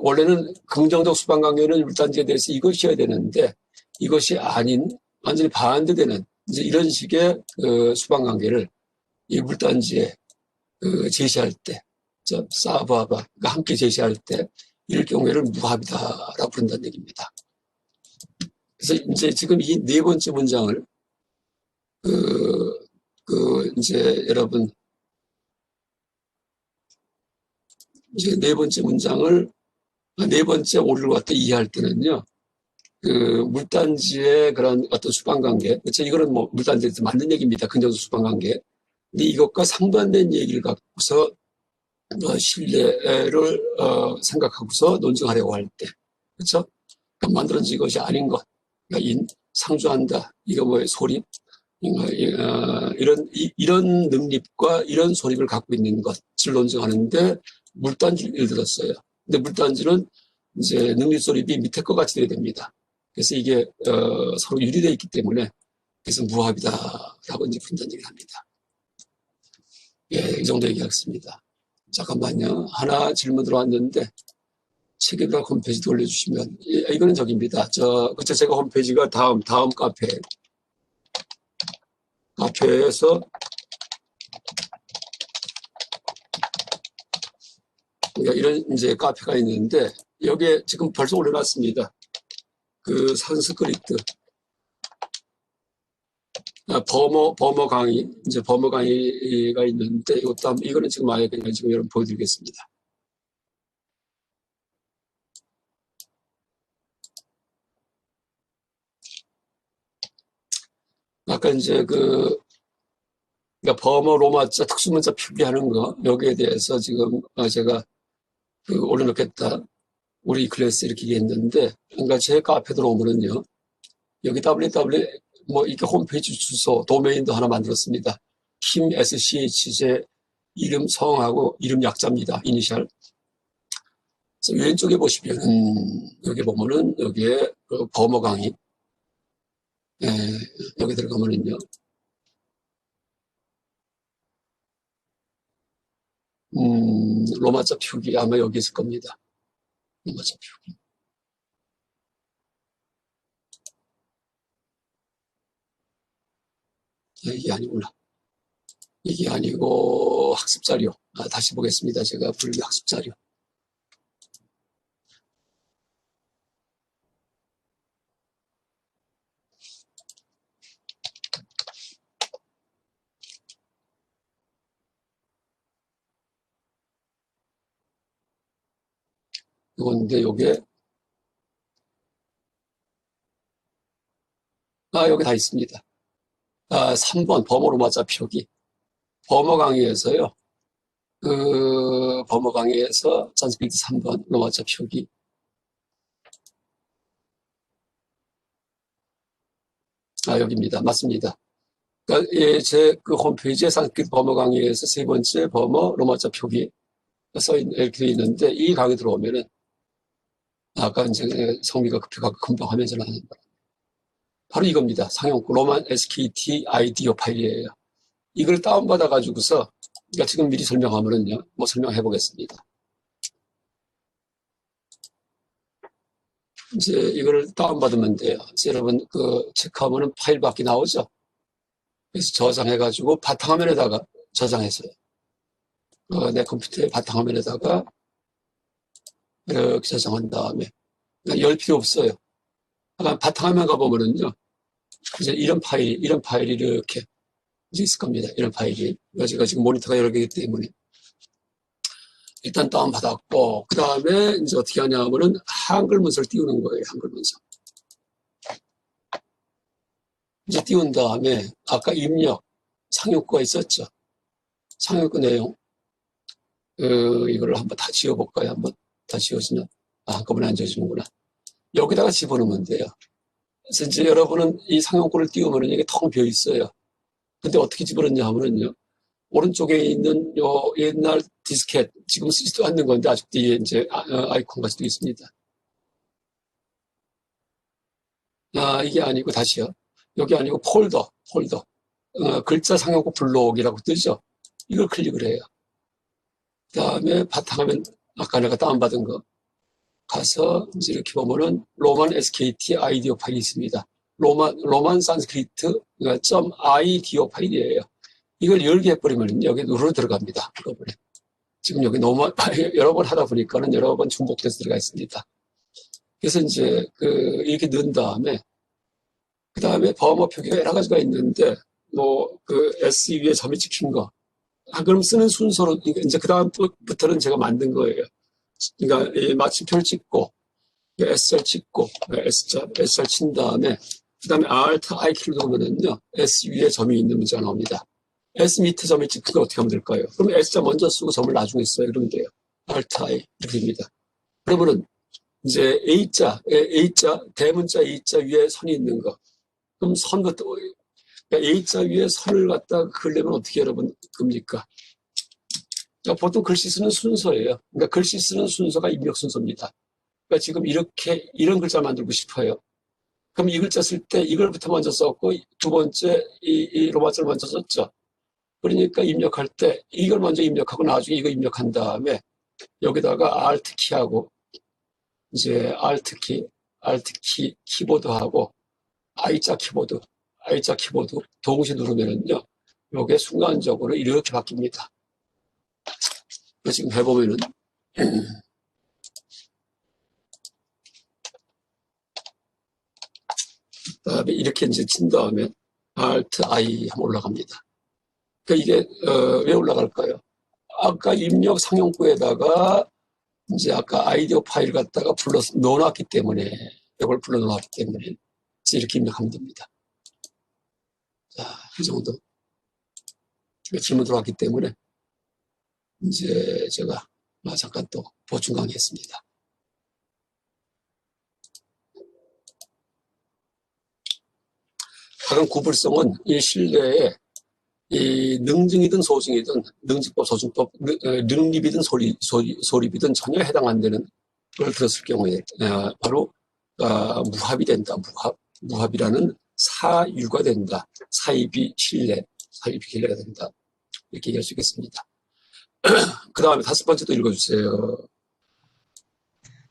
원래는 긍정적 수반관계는 물단지에 대해서 이것이어야 되는데, 이것이 아닌, 완전히 반대되는, 이제 이런 식의 수반관계를 이 물단지에 제시할 때, 사바바, 그러니까 함께 제시할 때, 이럴 경우에는 무합이다라고 부른다는 얘기입니다. 그래서 이제 지금 이 네 번째 문장을, 이제 여러분, 이제 네 번째 문장을, 네 번째 오류를 갖다 이해할 때는요, 물단지의 그런 어떤 수반관계, 그렇죠? 이거는 뭐 물단지에서 맞는 얘기입니다. 긍정적 수반관계. 근데 이것과 상반된 얘기를 갖고서 신뢰를 생각하고서 논증하려고 할 때, 그렇죠? 그러니까 만들어진 것이 아닌 것, 그러니까 상주한다. 이거 뭐예요? 소립. 이런 능립과 이런 소립을 갖고 있는 것을 논증하는데 물단지를 들었어요. 근데 물단지는 이제 능립 소립이 밑에 것 같이 돼야 됩니다. 그래서 이게 서로 유리되어 있기 때문에 그래서 무합이다라고 이제 분단 얘기를 합니다. 예, 이 정도 얘기하겠습니다. 잠깐만요. 하나 질문 들어왔는데 책에다 홈페이지 돌려주시면, 이거는 저기입니다. 그쵸, 제가 홈페이지가 다음 카페에서 그러니까 이런 이제 카페가 있는데 여기에 지금 벌써 올려놨습니다. 산스크리트 버머 강의, 이제 버머 강의가 있는데 이거는 지금 아예 그냥 지금 여러분 보여드리겠습니다. 아까 이제 그러니까 범어 로마자 특수문자 표기하는 거, 여기에 대해서 지금 제가 올려놓겠다. 우리 클래스 이렇게 얘기했는데, 그러니까 제 카페 들어오면은요, 여기 www, 이렇게 홈페이지 주소, 도메인도 하나 만들었습니다. 김 SCH, 제 이름, 성하고 이름 약자입니다. 이니셜. 왼쪽에 보시면은, 여기 보면은, 여기에 범어 강의. 예, 여기 들어가면은요, 로마자 표기 아마 여기 있을 겁니다. 로마자 표기. 이게 아니구나. 이게 아니고 학습 자료. 다시 보겠습니다. 제가 분류 학습 자료. 이건데 요게 여기 다 있습니다. 3번 범어 로마자 표기. 범어 강의에서요. 범어 강의에서 산스크리트 3번 로마자 표기. 여기입니다. 맞습니다. 그러니까 제 홈페이지에 산스크리트 범어 강의에서 세 번째 범어 로마자 표기 이렇게 돼 있는데, 이 강의 들어오면은 아까 이제 성미가 급해가고 금방 화면 전환하는 거. 바로 이겁니다. 상용구 로만 SKT 아이디어 파일이에요. 이걸 다운받아가지고서, 그러니까 지금 미리 설명하면은요, 설명해 보겠습니다. 이제 이걸 다운받으면 돼요. 여러분, 체크하면은 파일 밖에 나오죠? 그래서 저장해가지고 바탕화면에다가 저장했어요. 내 컴퓨터의 바탕화면에다가 이렇게 저장한 다음에, 그러니까 열 필요 없어요. 바탕화면 가보면은요, 이제 이런 파일이 이렇게 있을 겁니다. 이런 파일이. 제가 지금 모니터가 여러 개이기 때문에. 일단 다운받았고, 그 다음에 이제 어떻게 하냐면은 한글 문서를 띄우는 거예요. 한글 문서. 이제 띄운 다음에 아까 입력, 상용구가 있었죠. 상용구 내용. 이걸 한번 다 지워볼까요? 한번 다 지워지나? 한꺼번에 안 지워지는구나. 여기다가 집어넣으면 돼요. 그래서 이제 여러분은 이 상용구를 띄우면 이게 텅 비어 있어요. 근데 어떻게 집어넣냐 하면은요, 오른쪽에 있는 요 옛날 디스켓, 지금 쓰지도 않는 건데 아직도 뒤에 이제 아이콘 가지고 있습니다. 이게 아니고 다시요. 여기 아니고 폴더. 글자 상용구 블록이라고 뜨죠. 이걸 클릭을 해요. 그 다음에 바탕화면 아까 내가 다운받은 거 가서 이제 이렇게 보면은 로만 SKT 아이디어 파일이 있습니다. 로만 산스크리트 점 아이디어 파일이에요. 이걸 열게 해버리면 여기 누르러 들어갑니다. 여러분에. 지금 여기 너무 여러 번 하다 보니까는 여러 번 중복돼서 들어가 있습니다. 그래서 이제 이렇게 넣은 다음에 그 다음에 범어 표기가 여러 가지가 있는데 S 위에 점이 찍힌 거. 그럼 쓰는 순서로 이제 그 다음부터는 제가 만든 거예요. 그러니까 이 마침표를 찍고 SR 찍고 SR 친 다음에 그 다음에 Alt I 키를 누르면은요 S 위에 점이 있는 문제가 나옵니다. S 밑에 점이 찍힌 거 어떻게 하면 될까요? 그럼 S자 먼저 쓰고 점을 나중에 써요. 그러면 돼요. Alt I 이렇게 됩니다. 그러면은 이제 A자 대문자 A자 위에 선이 있는 거. 그럼 선부터 그러니까 A자 위에 선을 갖다가 그리려면 어떻게 여러분 겁니까? 그러니까 보통 글씨 쓰는 순서예요. 그러니까 글씨 쓰는 순서가 입력 순서입니다. 그러니까 지금 이렇게 이런 글자 만들고 싶어요. 그럼 이 글자 쓸 때 이걸부터 먼저 썼고 두 번째 이 로마자를 먼저 썼죠. 그러니까 입력할 때 이걸 먼저 입력하고 나중에 이거 입력한 다음에 여기다가 Alt 키하고 이제 Alt 키 키보드하고 I자 키보드 동시에 누르면은요. 요게 순간적으로 이렇게 바뀝니다. 지금 해보면은 그다음에 이렇게 이제 친 다음에 Alt I 하면 올라갑니다. 그러니까 이게 왜 올라갈까요? 아까 입력 상용구에다가 이제 아까 아이디어 파일 갖다가 넣어놨기 때문에 이걸 불러넣었기 때문에 이렇게 입력하면 됩니다. 자, 이 정도. 질문 들어왔기 때문에 이제 제가 잠깐 또 보충 강의했습니다. 하강 구불성은 이 신뢰에 이 능증이든 소증이든 능직법, 소증법, 능립이든 소립이든 전혀 해당 안 되는 걸 들었을 경우에 바로 무합이 된다. 무합이라는 사유가 된다. 사입이 신뢰가 된다. 이렇게 얘기할 수 있겠습니다. 그 다음에 5번째도 읽어주세요.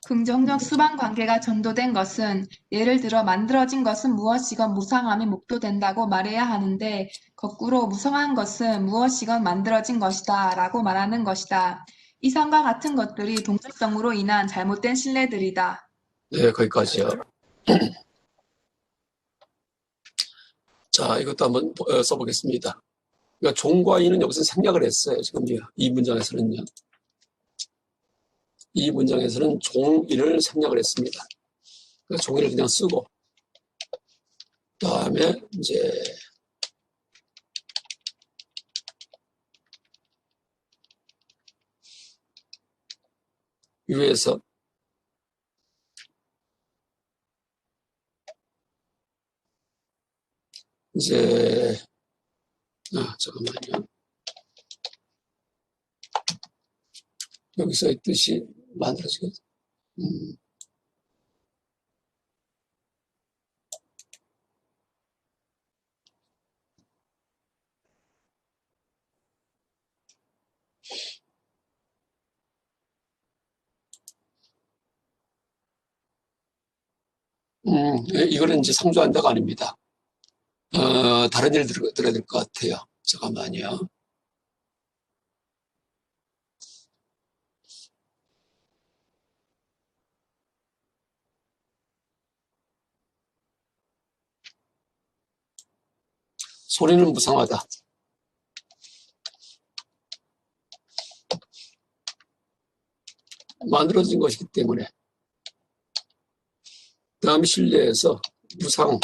긍정적 수반 관계가 전도된 것은 예를 들어 만들어진 것은 무엇이건 무상함이 목도된다고 말해야 하는데 거꾸로 무성한 것은 무엇이건 만들어진 것이다 라고 말하는 것이다. 이상과 같은 것들이 동질성으로 인한 잘못된 신뢰들이다. 네, 거기까지요. 자, 이것도 한번 써보겠습니다. 그러니까 종과 이는 여기서 생략을 했어요. 지금요. 이 문장에서는요. 이 문장에서는 종이를 생략을 했습니다. 그러니까 종이를 그냥 쓰고, 그 다음에 이제 위에서 이제 잠깐만요. 여기서 있듯이 만들어지거든요. 이거는 이제 상주한다가 아닙니다. 다른 일 들어야 될 것 같아요. 잠깐만요. 소리는 무상하다. 만들어진 것이기 때문에. 그 다음 신뢰에서 무상.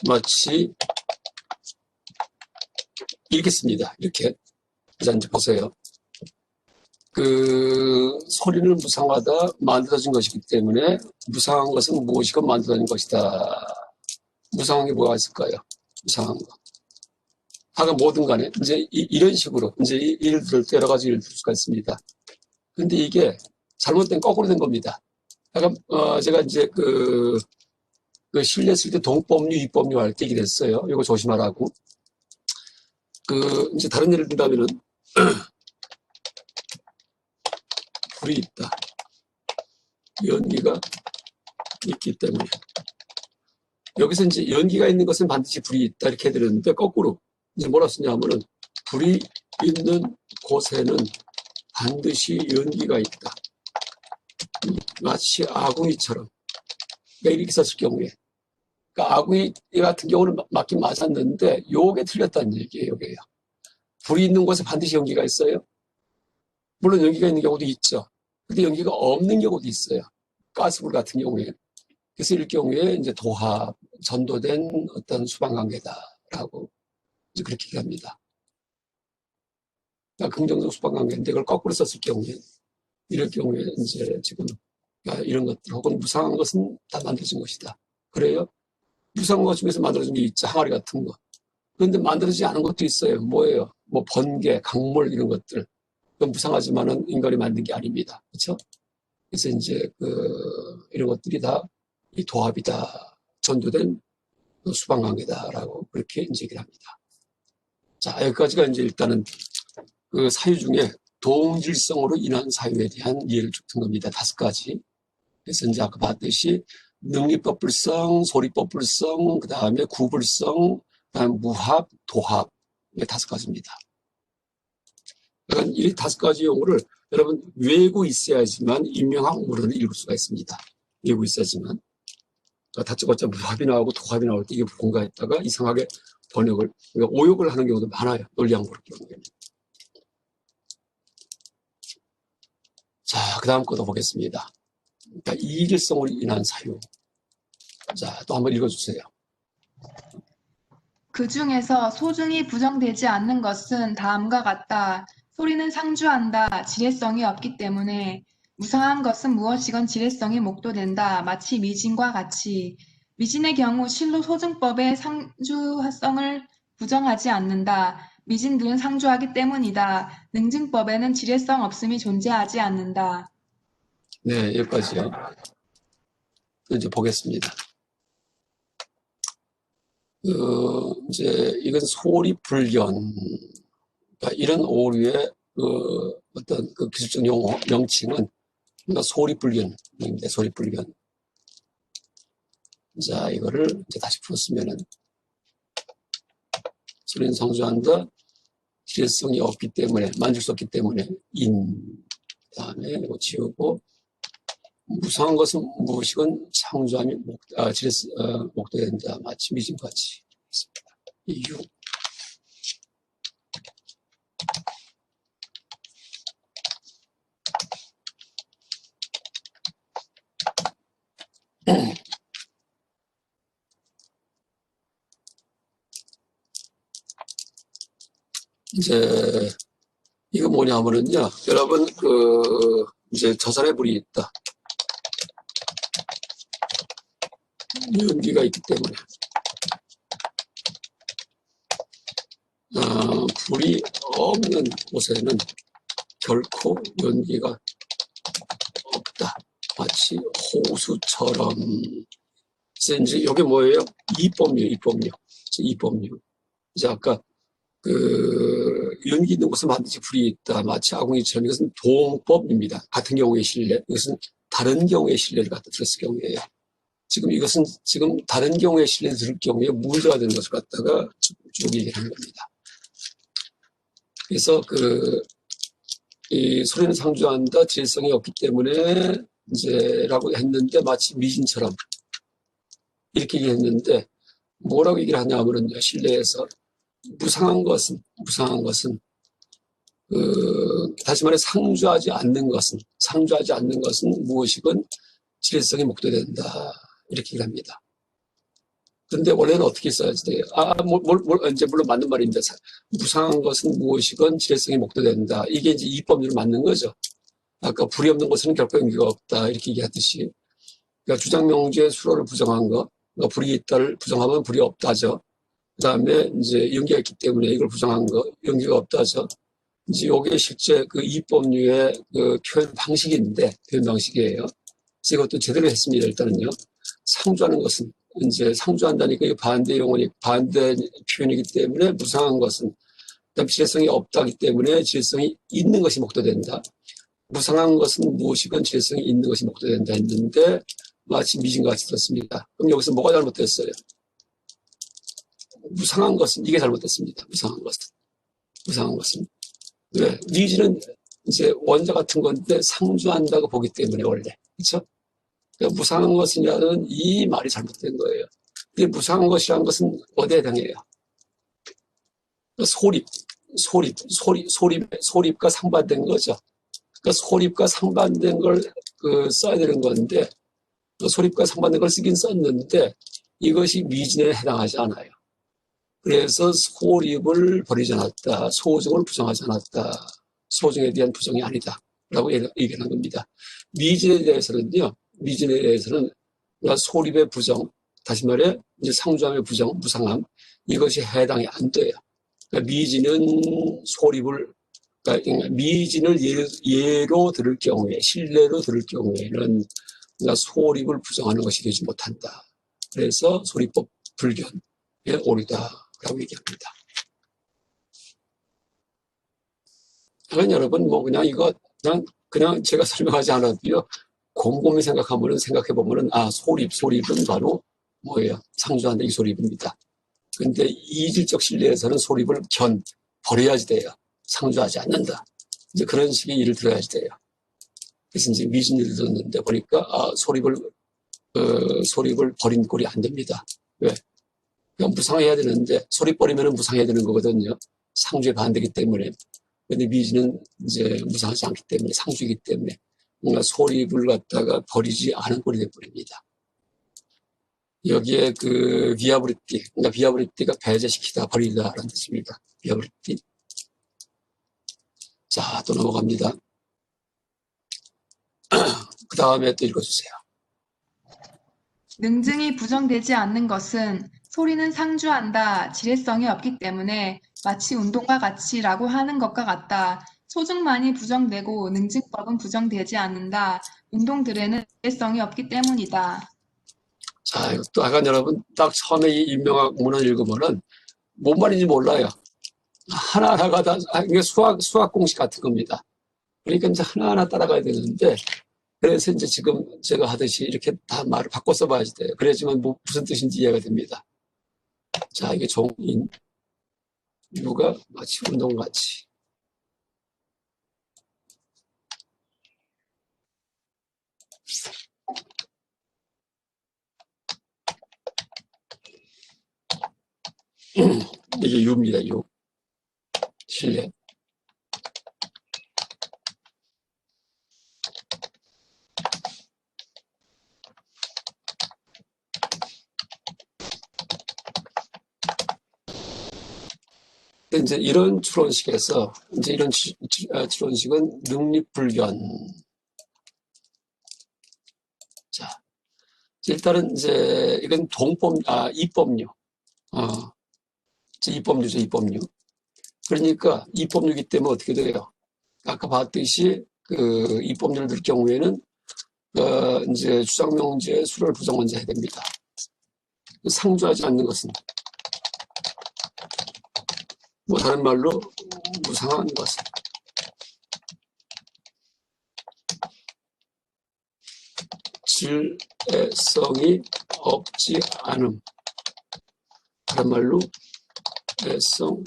마치 이렇게 씁니다. 이렇게. 자, 이제 보세요. 그 소리는 무상하다, 만들어진 것이기 때문에 무상한 것은 무엇이건 만들어진 것이다. 무상한 게 뭐가 있을까요? 무상한 거. 하여간 뭐든 간에 이제 이런 식으로 이제 예를 들을 때 여러 가지 예를 들 수가 있습니다. 근데 이게 잘못된 거꾸로 된 겁니다. 약간 제가 이제 그 신뢰 쓸 때 동법류, 이법류 할 때 얘기를 했어요. 이거 조심하라고. 이제 다른 예를 든다면은 불이 있다. 연기가 있기 때문에. 여기서 이제 연기가 있는 것은 반드시 불이 있다 이렇게 해드렸는데 거꾸로 이제 뭐라 쓰냐면은 불이 있는 곳에는 반드시 연기가 있다. 마치 아궁이처럼. 그러니까 이렇게 썼을 경우에. 그러니까 아궁이 같은 경우는 맞긴 맞았는데 요게 틀렸다는 얘기예요. 요게요. 불이 있는 곳에 반드시 연기가 있어요. 물론 연기가 있는 경우도 있죠. 근데 연기가 없는 경우도 있어요. 가스불 같은 경우에. 그래서 이럴 경우에 이제 도합, 전도된 어떤 수반관계다라고 이제 그렇게 얘기합니다. 그러니까 긍정적 수반관계인데 그걸 거꾸로 썼을 경우에 이럴 경우에 이제 지금 이런 것들 혹은 무상한 것은 다 만들어진 것이다. 그래요? 무상한 것 중에서 만들어진 게 있죠. 항아리 같은 거. 그런데 만들어지지 않은 것도 있어요. 뭐예요? 뭐 번개, 강물 이런 것들. 그건 무상하지만은 인간이 만든 게 아닙니다. 그렇죠? 그래서 이제 이런 것들이 다 이 도합이다. 전도된 수반관계다라고 그렇게 이제 얘기를 합니다. 자, 여기까지가 이제 일단은 그 사유 중에 동질성으로 인한 사유에 대한 이해를 쭉 든 겁니다. 5가지. 그래서 이제 아까 봤듯이 능립법불성, 소립법불성, 그 다음에 구불성, 그 다음에 무합, 도합. 이게 5가지입니다. 그러니까 이 5가지 용어를 여러분 외고 있어야지만 인명학문으로는 읽을 수가 있습니다. 외고 있어야지만. 다짜고짜 무합이 나오고 도합이 나올 때 이게 뭔가 했다가 이상하게 번역을, 그러니까 오역을 하는 경우도 많아요. 논리학문의 경우에는. 자, 그 다음 것도 보겠습니다. 그러니까 이질성으로 인한 사유. 자, 또 한번 읽어주세요. 그 중에서 소중히 부정되지 않는 것은 다음과 같다. 소리는 상주한다. 지레성이 없기 때문에 무상한 것은 무엇이건 지레성이 목도된다. 마치 미진과 같이. 미진의 경우 실로 소증법의 상주성을 부정하지 않는다. 미진들은 상주하기 때문이다. 능증법에는 지레성 없음이 존재하지 않는다. 네, 여기까지요. 이제 보겠습니다. 이제 이건 소리불견. 그러니까 이런 오류의 어떤 그 기술적 용어, 명칭은 그러니까 소리불견입니다. 소리불견. 자, 이거를 이제 다시 풀었으면은 소리는 상주한다. 지레성이 없기 때문에, 만질 수 없기 때문에 그다음에 이거 지우고 무상한 것은 무엇이건 상주함이 목도된다. 마치 미진같이. 이유. 이제 이거 뭐냐면은요, 여러분 이제 저산의 불이 있다. 연기가 있기 때문에 불이 없는 곳에는 결코 연기가 없다. 마치 호수처럼. 그래서 이제 이게 뭐예요? 이법류. 이제 아까 연기 있는 곳에 반드시 불이 있다. 마치 아궁이처럼. 이것은 동법입니다. 같은 경우의 실례. 이것은 다른 경우의 실례를 갖다 들었을 경우에요. 이것은 다른 경우의 실례를 들을 경우에 문제가 되는 것을 갖다가 쭉 얘기하는 겁니다. 그래서 이 소리는 상주한다. 지레성이 없기 때문에 라고 했는데 마치 미진처럼 이렇게 얘기했는데 뭐라고 얘기를 하냐면요. 실내에서 무상한 것은 다시 말해 상주하지 않는 것은 무엇이건 지레성이 목도된다. 이렇게 얘기를 합니다. 그런데 원래는 어떻게 써야지 돼요? 이제 물론 맞는 말입니다. 무상한 것은 무엇이건 지레성이 목도된다. 이게 이제 이법률로 맞는 거죠. 아까 불이 없는 것은 결코 연기가 없다. 이렇게 얘기했듯이. 그러니까 주장명주의 수로를 부정한 거, 그러니까 불이 있다를 부정하면 불이 없다죠. 그 다음에 이제 연기가 있기 때문에 이걸 부정한 거, 연기가 없다죠. 이제 요게 실제 이법률의 표현 방식인데, 표현 방식이에요. 그래서 이것도 제대로 했습니다. 일단은요. 상주하는 것은 이제 상주한다니까 반대 용어니 반대 표현이기 때문에 무상한 것은 그다음 지레성이 없다기 때문에 지레성이 있는 것이 목도된다. 무상한 것은 무엇이건 지레성이 있는 것이 목도된다 했는데 마치 미진같이 들었습니다. 그럼 여기서 뭐가 잘못됐어요? 무상한 것은 이게 잘못됐습니다. 무상한 것은 왜? 미진은 이제 원자 같은 건데 상주한다고 보기 때문에 원래 그렇죠? 그러니까 무상한 것이냐는 이 말이 잘못된 거예요. 근데 무상한 것이라는 것은 어디에 해당해요? 소립과 상반된 거죠. 그러니까 소립과 상반된 걸 써야 되는 건데 소립과 상반된 걸 쓰긴 썼는데 이것이 미진에 해당하지 않아요. 그래서 소립을 버리지 않았다. 소증을 부정하지 않았다. 소증에 대한 부정이 아니다. 라고 얘기하는 겁니다. 미진에 대해서는 소립의 부정, 다시 말해 이제 상주함의 부정, 무상함 이것이 해당이 안 돼요. 그러니까 미진을 예로 들을 경우에, 신뢰로 들을 경우에는 그러니까 소립을 부정하는 것이 되지 못한다. 그래서 소립법 불견에 오류다라고 얘기합니다. 그러니까 여러분 이거 그냥 제가 설명하지 않아도요. 곰곰이 생각해보면은 소립은 바로 뭐예요? 상주한다 이 소립입니다. 근데 이질적 신뢰에서는 소립을 버려야지 돼요. 상주하지 않는다. 이제 그런 식의 일을 들어야지 돼요. 그래서 이제 미진을 들었는데 보니까 소립을 버린 꼴이 안 됩니다. 왜? 그냥 무상해야 되는데 소립 버리면은 무상해야 되는 거거든요. 상주에 반대기 때문에. 근데 미진은 이제 무상하지 않기 때문에 상주이기 때문에 소립을 갖다가 버리지 않은 꼴이 돼버립니다. 여기에 그 비아브리티, 그러니까 비아브리티가 배제시키다, 버리다라는 뜻입니다. 비아브리티. 자, 또 넘어갑니다. 그 다음에 또 읽어주세요. 능증이 부정되지 않는 것은 소리는 상주한다, 지레성이 없기 때문에 마치 운동과 같이라고 하는 것과 같다. 소증만이 부정되고 능증법은 부정되지 않는다. 운동들에는 지레성이 없기 때문이다. 자, 이것도 아까 여러분 딱 처음에 이 인명학 문헌 읽으면은 뭔 말인지 몰라요. 하나하나가 다, 이게 수학 공식 같은 겁니다. 그러니까 이제 하나하나 따라가야 되는데, 그래서 이제 지금 제가 하듯이 이렇게 다 말을 바꿔 써봐야지 돼요. 그래야지만 무슨 뜻인지 이해가 됩니다. 자, 이게 종인, 유가 마치 운동같이. 이게 유입니다, 유. 실내. 근데 이제 이런 추론식에서, 이제 이런 추론식은 능립불견. 자, 일단은 이제 이건 이법류. 이법류죠, 이법류. 그러니까 이법류이기 때문에 어떻게 돼요? 아까 봤듯이 그 이법률을 들 경우에는 이제 주장명제 수를 부정 먼저 해야 됩니다. 상주하지 않는 것은 뭐 다른 말로 무상한 것은 질애성이 없지 않음. 다른 말로 애성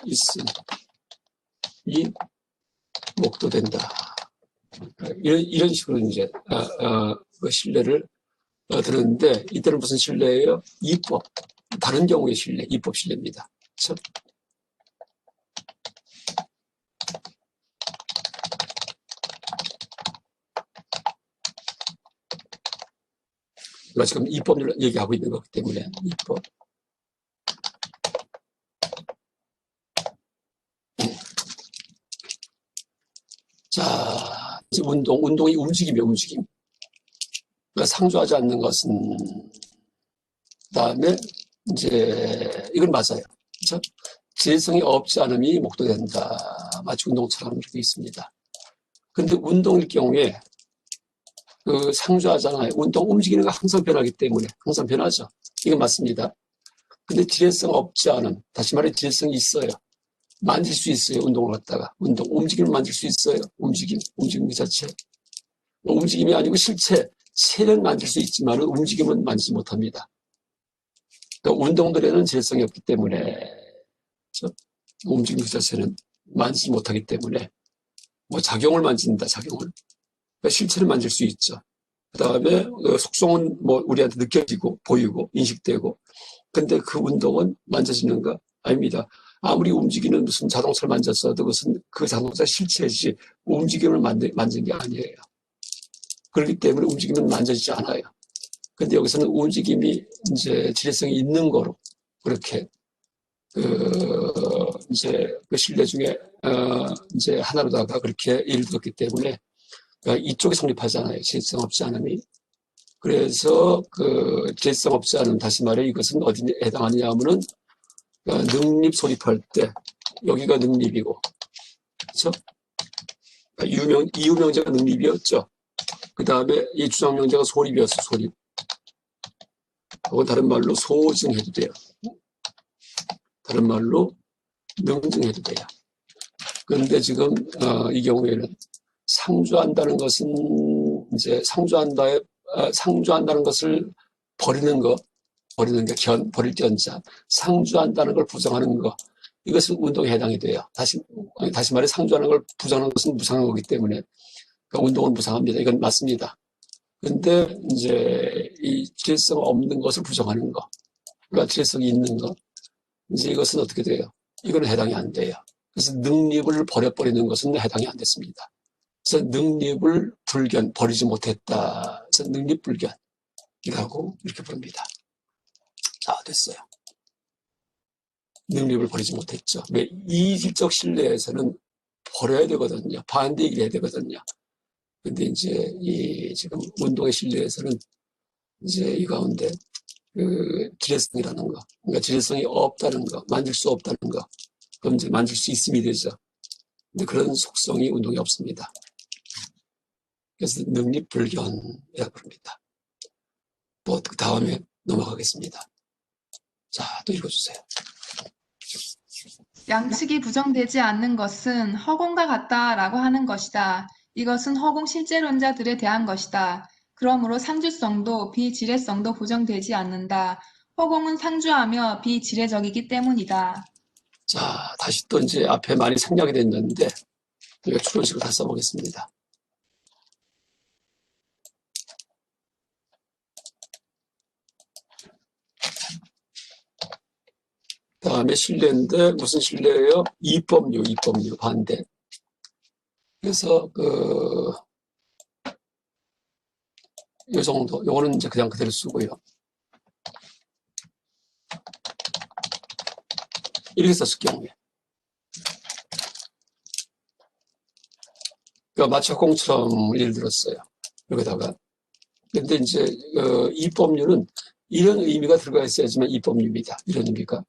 있음이 목도된다. 이런 식으로 이제 그 신뢰를 들었는데, 이때는 무슨 신뢰예요? 이법, 다른 경우의 신뢰, 이법 신뢰입니다. 그렇죠? 우리가 지금 이법을 얘기하고 있는 거기 때문에 이법. 자, 이제 운동이 움직임이에요, 움직임. 그러니까 상주하지 않는 것은, 그다음에 이제 이건 맞아요. 그렇죠? 지혜성이 없지 않음이 목도된다. 마치 운동처럼 이렇게 있습니다. 근데 운동일 경우에 그 상주하잖아요. 운동 움직이는 거 항상 변하기 때문에 항상 변하죠. 이건 맞습니다. 근데 지혜성 없지 않음, 다시 말해 지혜성이 있어요. 만질 수 있어요. 운동을 갖다가 움직임을 만질 수 있어요. 움직임 그 자체. 움직임이 아니고 체는 만질 수 있지만 움직임은 만지지 못합니다. 그러니까 운동들에는 지혜성이 없기 때문에, 그렇죠? 움직임 그 자체는 만지지 못하기 때문에 뭐 작용을 만진다, 작용을. 그러니까 실체를 만질 수 있죠. 그 다음에 속성은 뭐 우리한테 느껴지고 보이고 인식되고, 근데 그 운동은 만져지는가? 아닙니다. 아무리 움직이는 무슨 자동차를 만졌어도 그것은 그 자동차 실체지 움직임을 만진 게 아니에요. 그렇기 때문에 움직임은 만져지지 않아요. 근데 여기서는 움직임이 이제 지뢰성이 있는 거로 그렇게 이제 그 실내 중에 이제 하나로다가 그렇게 예를 들었기 때문에 이쪽이 성립하잖아요. 지뢰성 없지 않음이. 그래서 그 지뢰성 없지 않음, 다시 말해 이것은 어디에 해당하느냐 하면은 능립 소립할 때 여기가 능립이고, 그렇죠? 이유명제가 능립이었죠. 그 다음에 이 주장명제가 소립이었어, 소립. 그건 다른 말로 소증해도 돼요. 다른 말로 능증해도 돼요. 그런데 지금 이 경우에는 상주한다는 것은 이제 상주한다는 것을 버리는 게 버릴 견자, 상주한다는 걸 부정하는 거, 이것은 운동에 해당이 돼요. 다시 말해 상주하는 걸 부정하는 것은 무상한 거기 때문에, 그러니까 운동은 무상합니다. 이건 맞습니다. 근데 이제 이 지혜성 없는 것을 부정하는 거, 그러니까 지혜성이 있는 거, 이제 이것은 어떻게 돼요? 이거는 해당이 안 돼요. 그래서 능립을 버려버리는 것은 해당이 안 됐습니다. 그래서 능립을 버리지 못했다. 그래서 능립불견이라고 이렇게 부릅니다. 자, 됐어요. 능립을 버리지 못했죠. 왜? 이질적 신뢰에서는 버려야 되거든요. 반대 얘기를 해야 되거든요. 근데 이제 지금 운동의 신뢰에서는 이제 이 가운데 지뢰성이라는 거, 그러니까 지뢰성이 없다는 거, 만질 수 없다는 거, 그럼 이제 만질 수 있음이 되죠. 근데 그런 속성이 운동에 없습니다. 그래서 능립불견이라고 부릅니다. 또 그 다음에 넘어가겠습니다. 자, 또 읽어주세요. 양측이 부정되지 않는 것은 허공과 같다라고 하는 것이다. 이것은 허공 실제론자들에 대한 것이다. 그러므로 상주성도 비지뢰성도 부정되지 않는다. 허공은 상주하며 비지뢰적이기 때문이다. 자, 다시 또 이제 앞에 많이 생략이 됐는데, 우리가 추론식을 다 써보겠습니다. 다음에 신뢰인데, 무슨 신뢰예요? 이법류 반대. 그래서, 요 정도, 요거는 이제 그냥 그대로 쓰고요. 이렇게 썼을 경우에. 그러니까 마차공처럼 예를 들었어요. 여기다가. 근데 이제, 이법류는 이런 의미가 들어가 있어야지만 이법류입니다. 이런 의미가.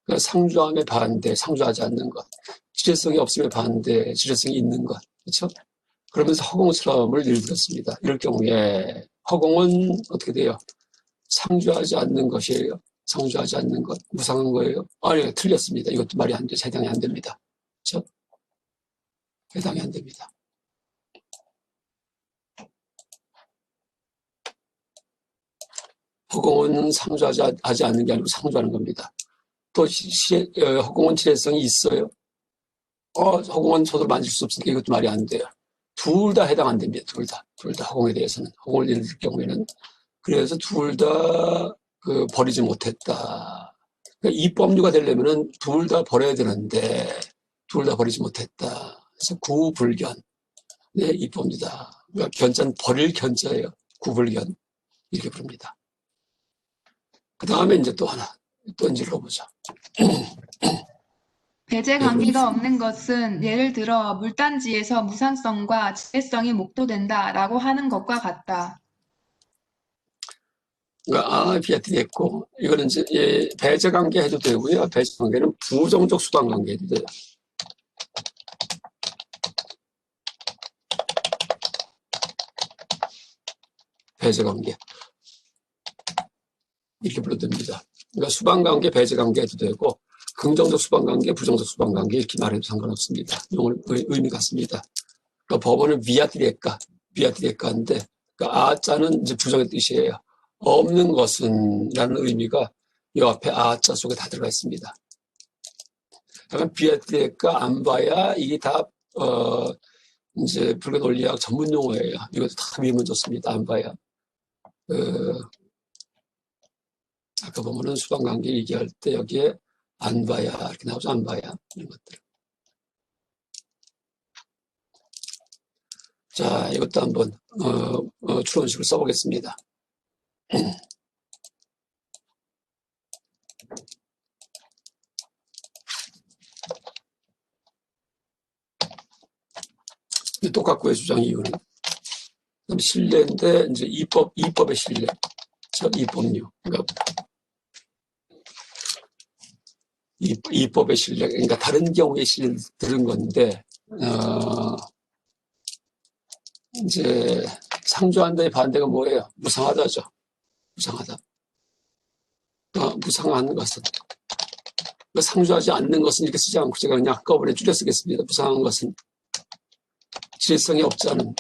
그러니까 상주함의 반대, 상주하지 않는 것. 지뢰성이 없음의 반대, 지뢰성이 있는 것. 그렇죠? 그러면서 허공처럼을 예를 들었습니다. 이럴 경우에 허공은 어떻게 돼요? 상주하지 않는 것이에요. 상주하지 않는 것. 무상한 거예요. 아니요, 틀렸습니다. 이것도 말이 안 돼. 해당이 안 됩니다. 그렇죠? 해당이 안 됩니다. 허공은 상주하지 않는 게 아니고 상주하는 겁니다. 또 허공은 지뢰성이 있어요. 허공은 손으로 만질 수 없으니까 이것도 말이 안 돼요. 둘 다 해당 안 됩니다. 둘 다 허공에 대해서는. 허공을 예를 들 경우에는. 그래서 둘 다 버리지 못했다. 그러니까 이법류가 되려면은 둘 다 버려야 되는데 둘 다 버리지 못했다. 그래서 구불견. 네, 이법류다. 그러니까 견자는 버릴 견자예요. 구불견. 이렇게 부릅니다. 그 다음에 이제 또 하나. 또 이제 읽어보자. 배제 관계가 없는 것은 예를 들어 물단지에서 무상성과 지뢰성이 목도된다라고 하는 것과 같다. 그러니까 비아트 됐고 이거는 이제 배제 관계 해도 되고요. 배제 관계는 부정적 수단 관계 해도 돼요. 배제 관계 이렇게 불러도 됩니다. 그러니까 수반 관계, 배제 관계 해도 되고 긍정적 수반 관계, 부정적 수반 관계 이렇게 말해도 상관없습니다. 의미 같습니다. 그러니까 법원은 비아트리에까인데 그러니까 아자는 이제 부정의 뜻이에요. 없는 것은라는 의미가 이 앞에 아자 속에 다 들어가 있습니다. 약간 비아트리에까 안봐야 이게 다 이제 불교 논리학 전문 용어예요. 이것도 다 외우면 좋습니다. 안봐야. 아까 보면은 수반관계 얘기할 때 여기에 안봐야 이렇게 나오죠. 안봐야 이런 것들. 자, 이것도 한번 추론식을 써보겠습니다. 똑같고요, 주장 이유는. 그럼 신뢰인데 이제 이법의 신뢰, 이법류. 그러니까 이법의 신뢰, 그러니까 다른 경우에 신뢰를 들은 건데 이제 상주한다의 반대가 뭐예요? 무상하다죠. 무상하다. 무상한 것은 상주하지 않는 것은 이렇게 쓰지 않고 제가 그냥 한꺼번에 줄여 쓰겠습니다. 무상한 것은 질성이 없지 않은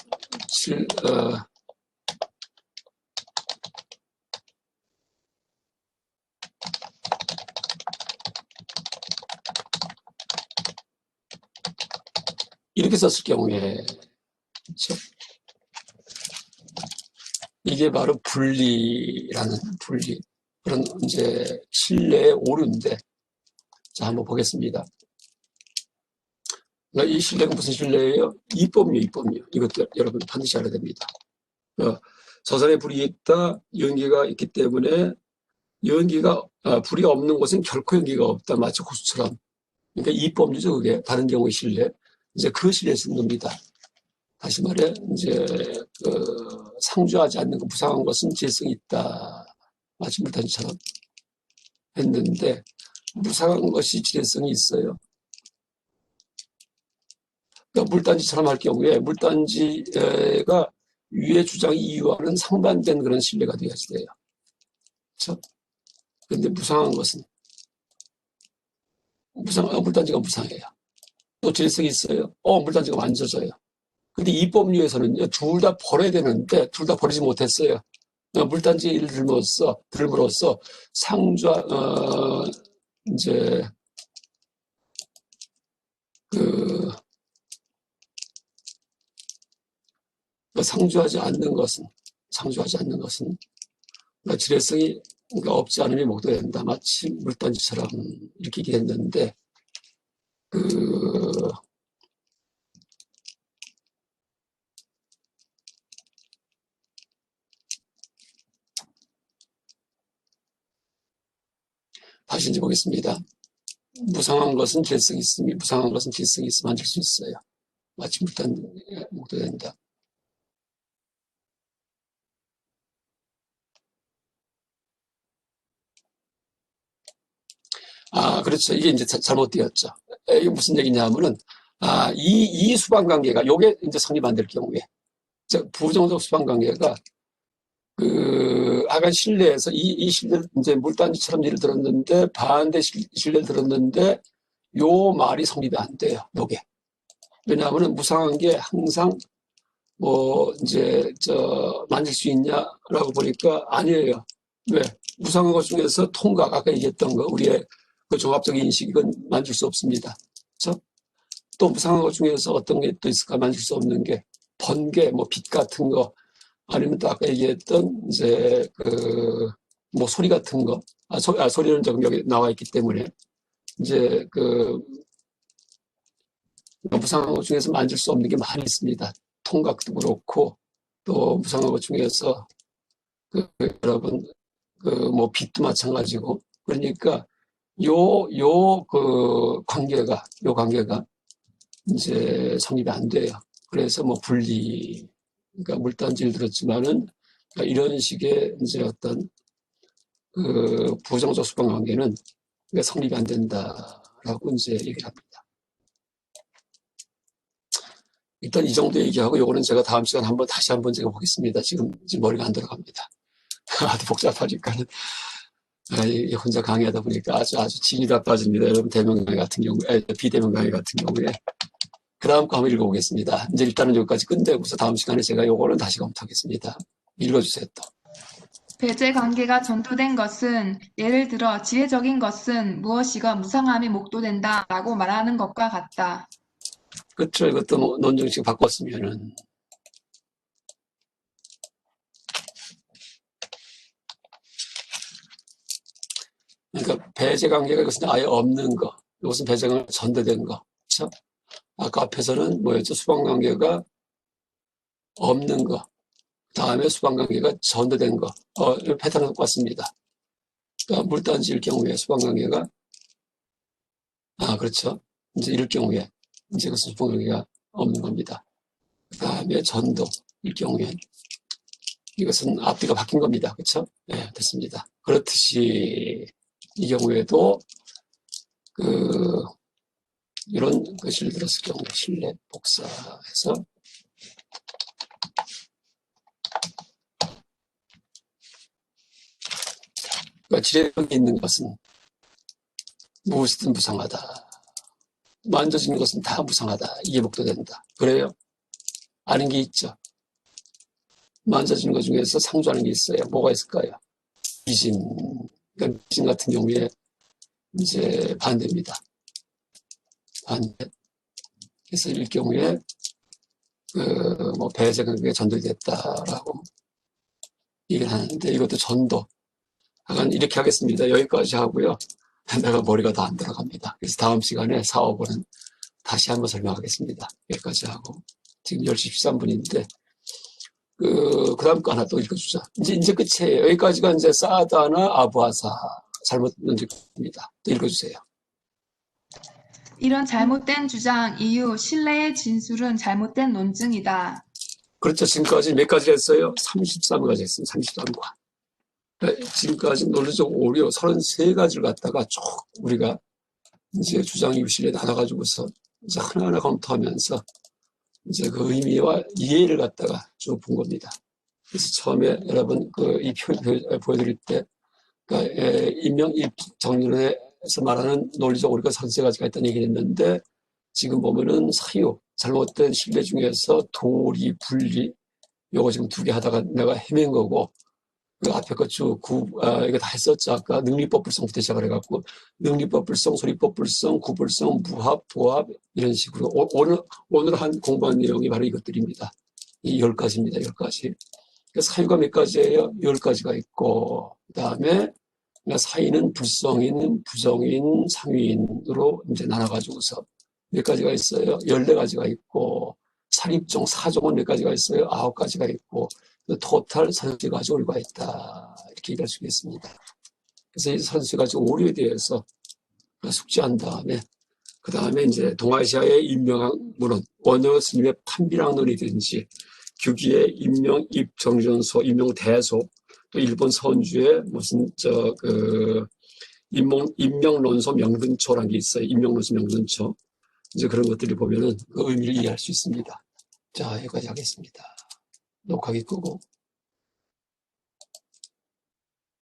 이렇게 썼을 경우에 그렇죠? 이게 바로 분리라는 분리 그런 이제 신뢰의 오류인데 자 한번 보겠습니다. 그러니까 이 신뢰가 무슨 신뢰예요? 이법류, 이법류. 이것도 여러분 반드시 알아야 됩니다. 서산에 불이 있다, 연기가 있기 때문에 불이 없는 곳은 결코 연기가 없다. 마치 호수처럼. 그러니까 이법류죠, 그게. 다른 경우의 신뢰. 이제 그 신뢰를 쓴 겁니다. 다시 말해, 이제, 상주하지 않는 거, 무상한 것은 질성이 있다. 마치 물단지처럼 했는데, 무상한 것이 질성이 있어요. 그러니까 물단지처럼 할 경우에, 물단지가 위의 주장 이유와는 상반된 그런 신뢰가 되어야지 돼요. 그렇죠? 그런데 무상한 것은, 물단지가 무상해요. 또 질성이 있어요. 물단지가 만져져요. 근데 이법류에서는요, 둘 다 버려야 되는데, 둘 다 버리지 못했어요. 물단지를 들므로써 상좌, 이제, 상주하지 않는 것은, 그러니까 질애성이 그러니까 없지 않음이 목도된다. 마치 물단지처럼 이렇게 얘기했는데, 다시 이제 보겠습니다. 무상한 것은 질성이 있으며, 무상한 것은 질성이 있으면 만질 수 있어요. 마치 물단지에 목도된다. 그렇죠. 이게 이제 잘못되었죠. 이게 무슨 얘기냐면은, 이 수반 관계가, 요게 이제 성립 안 될 경우에, 부정적 수반 관계가, 하간 신뢰에서 이 신뢰, 이제 물단지처럼 예를 들었는데, 반대 신뢰를 들었는데, 요 말이 성립이 안 돼요. 요게. 왜냐하면은 무상한 게 항상, 만질 수 있냐라고 보니까 아니에요. 왜? 무상한 것 중에서 통각, 아까 얘기했던 거, 우리의 그 종합적인 인식은 만질 수 없습니다. 그렇죠? 또 무상한 것 중에서 어떤 게 또 있을까? 만질 수 없는 게 번개, 빛 같은 거, 아니면 또 아까 얘기했던 이제 소리 같은 거, 소리는 조금 여기 나와 있기 때문에 이제 무상한 것 중에서 만질 수 없는 게 많이 있습니다. 통각도 그렇고 또 무상한 것 중에서 여러분 빛도 마찬가지고 그러니까 요 관계가 이제 성립이 안 돼요. 그래서 분리, 그러니까 물단지를 들었지만은 이런 식의 이제 어떤 부정적 수반 관계는 성립이 안 된다라고 이제 얘기를 합니다. 일단 이 정도 얘기하고 요거는 제가 다음 시간 다시 한번 제가 보겠습니다. 지금 머리가 안 들어갑니다. 아주 복잡하니까는. 혼자 강의하다 보니까 아주 진이 다 빠집니다. 여러분 대면 강의 같은 경우에, 비대면 강의 같은 경우에. 그 다음 거 한번 읽어보겠습니다. 이제 일단은 여기까지 끝내고서 다음 시간에 제가 요거는 다시 검토하겠습니다. 읽어주세요, 또. 배제 관계가 전도된 것은 예를 들어 지혜적인 것은 무엇이가 무상함이 목도된다라고 말하는 것과 같다. 그렇죠. 이것도 논정식 바꿨으면은. 그러니까 배제 관계가 이것은 아예 없는 거. 이것은 배제 관계가 전도된 거. 그렇죠? 아까 앞에서는 뭐였죠? 수반 관계가 없는 거. 다음에 수반 관계가 전도된 거. 패턴은 똑같습니다. 그러니까 물단지일 경우에 수반 관계가 그렇죠. 이제 이럴 경우에 이제 그 수반 관계가 없는 겁니다. 그 다음에 전도일 경우에 이것은 앞뒤가 바뀐 겁니다. 그렇죠? 네, 됐습니다. 그렇듯이 이 경우에도 이런 것을 들었을 경우에 신뢰 복사해서 지뢰력이 있는 것은 무엇이든 무상하다. 만져지는 것은 다 무상하다. 이게 목도된다. 그래요? 아는 게 있죠. 만져지는 것 중에서 상주하는 게 있어요. 뭐가 있을까요? 미진. 그러니까 미진 같은 경우에 이제 반대입니다. 반대. 그래서 이 경우에 배제 관계가 전도됐다라고 얘기를 하는데 이것도 전도. 약간 이렇게 하겠습니다. 여기까지 하고요. 내가 머리가 더 안 들어갑니다. 그래서 다음 시간에 4, 5번은 다시 한번 설명하겠습니다. 여기까지 하고. 지금 10시 13분인데, 그 다음 거 하나 또 읽어주자. 이제 끝이에요. 여기까지가 이제 사다나 아부아사 잘못 논증입니다. 또 읽어주세요. 이런 잘못된 주장, 이유, 신뢰의 진술은 잘못된 논증이다. 그렇죠. 지금까지 몇 가지 했어요? 33가지 했습니다. 33과. 지금까지 논리적 오류 33가지를 갖다가 쭉 우리가 이제 주장 유실에 나눠가지고서 이제 하나하나 검토하면서 이제 그 의미와 이해를 갖다가 쭉 본 겁니다. 그래서 처음에 여러분 이 표 보여드릴 때, 그러니까 인명입 정론에서 말하는 논리적 오류가 33가지가 있다는 얘기를 했는데, 지금 보면은 사유, 잘못된 신뢰 중에서 도리, 분리, 요거 지금 2개 하다가 내가 헤맨 거고, 그 앞에 거 쭉, 이거 다 했었죠. 아까 능리법 불성부터 시작을 해갖고, 능리법 불성, 소리법 불성, 구불성, 무합, 보합, 이런 식으로. 오늘 한 공부한 내용이 바로 이것들입니다. 이 10가지입니다. 10가지. 사유가 몇 가지예요? 10가지가 있고, 그 다음에 사유는 불성인, 부성인, 상위인으로 이제 나눠가지고서 몇 가지가 있어요? 14가지가 있고, 차립종, 사종은 몇 가지가 있어요? 9가지가 있고, 토탈 33가지 오류가 있다. 이렇게 얘기할 수 있겠습니다. 그래서 이 33가지 오류에 대해서 숙지한 다음에, 그 다음에 이제 동아시아의 인명학 문헌, 원어 스님의 판비랑론이든지, 규기의 인명 입정전소, 인명 대소, 또 일본 서원주의 무슨 인명론소 명분초라는 게 있어요. 인명론소 명분초. 이제 그런 것들을 보면은 그 의미를 이해할 수 있습니다. 자, 여기까지 하겠습니다. 녹화기 끄고.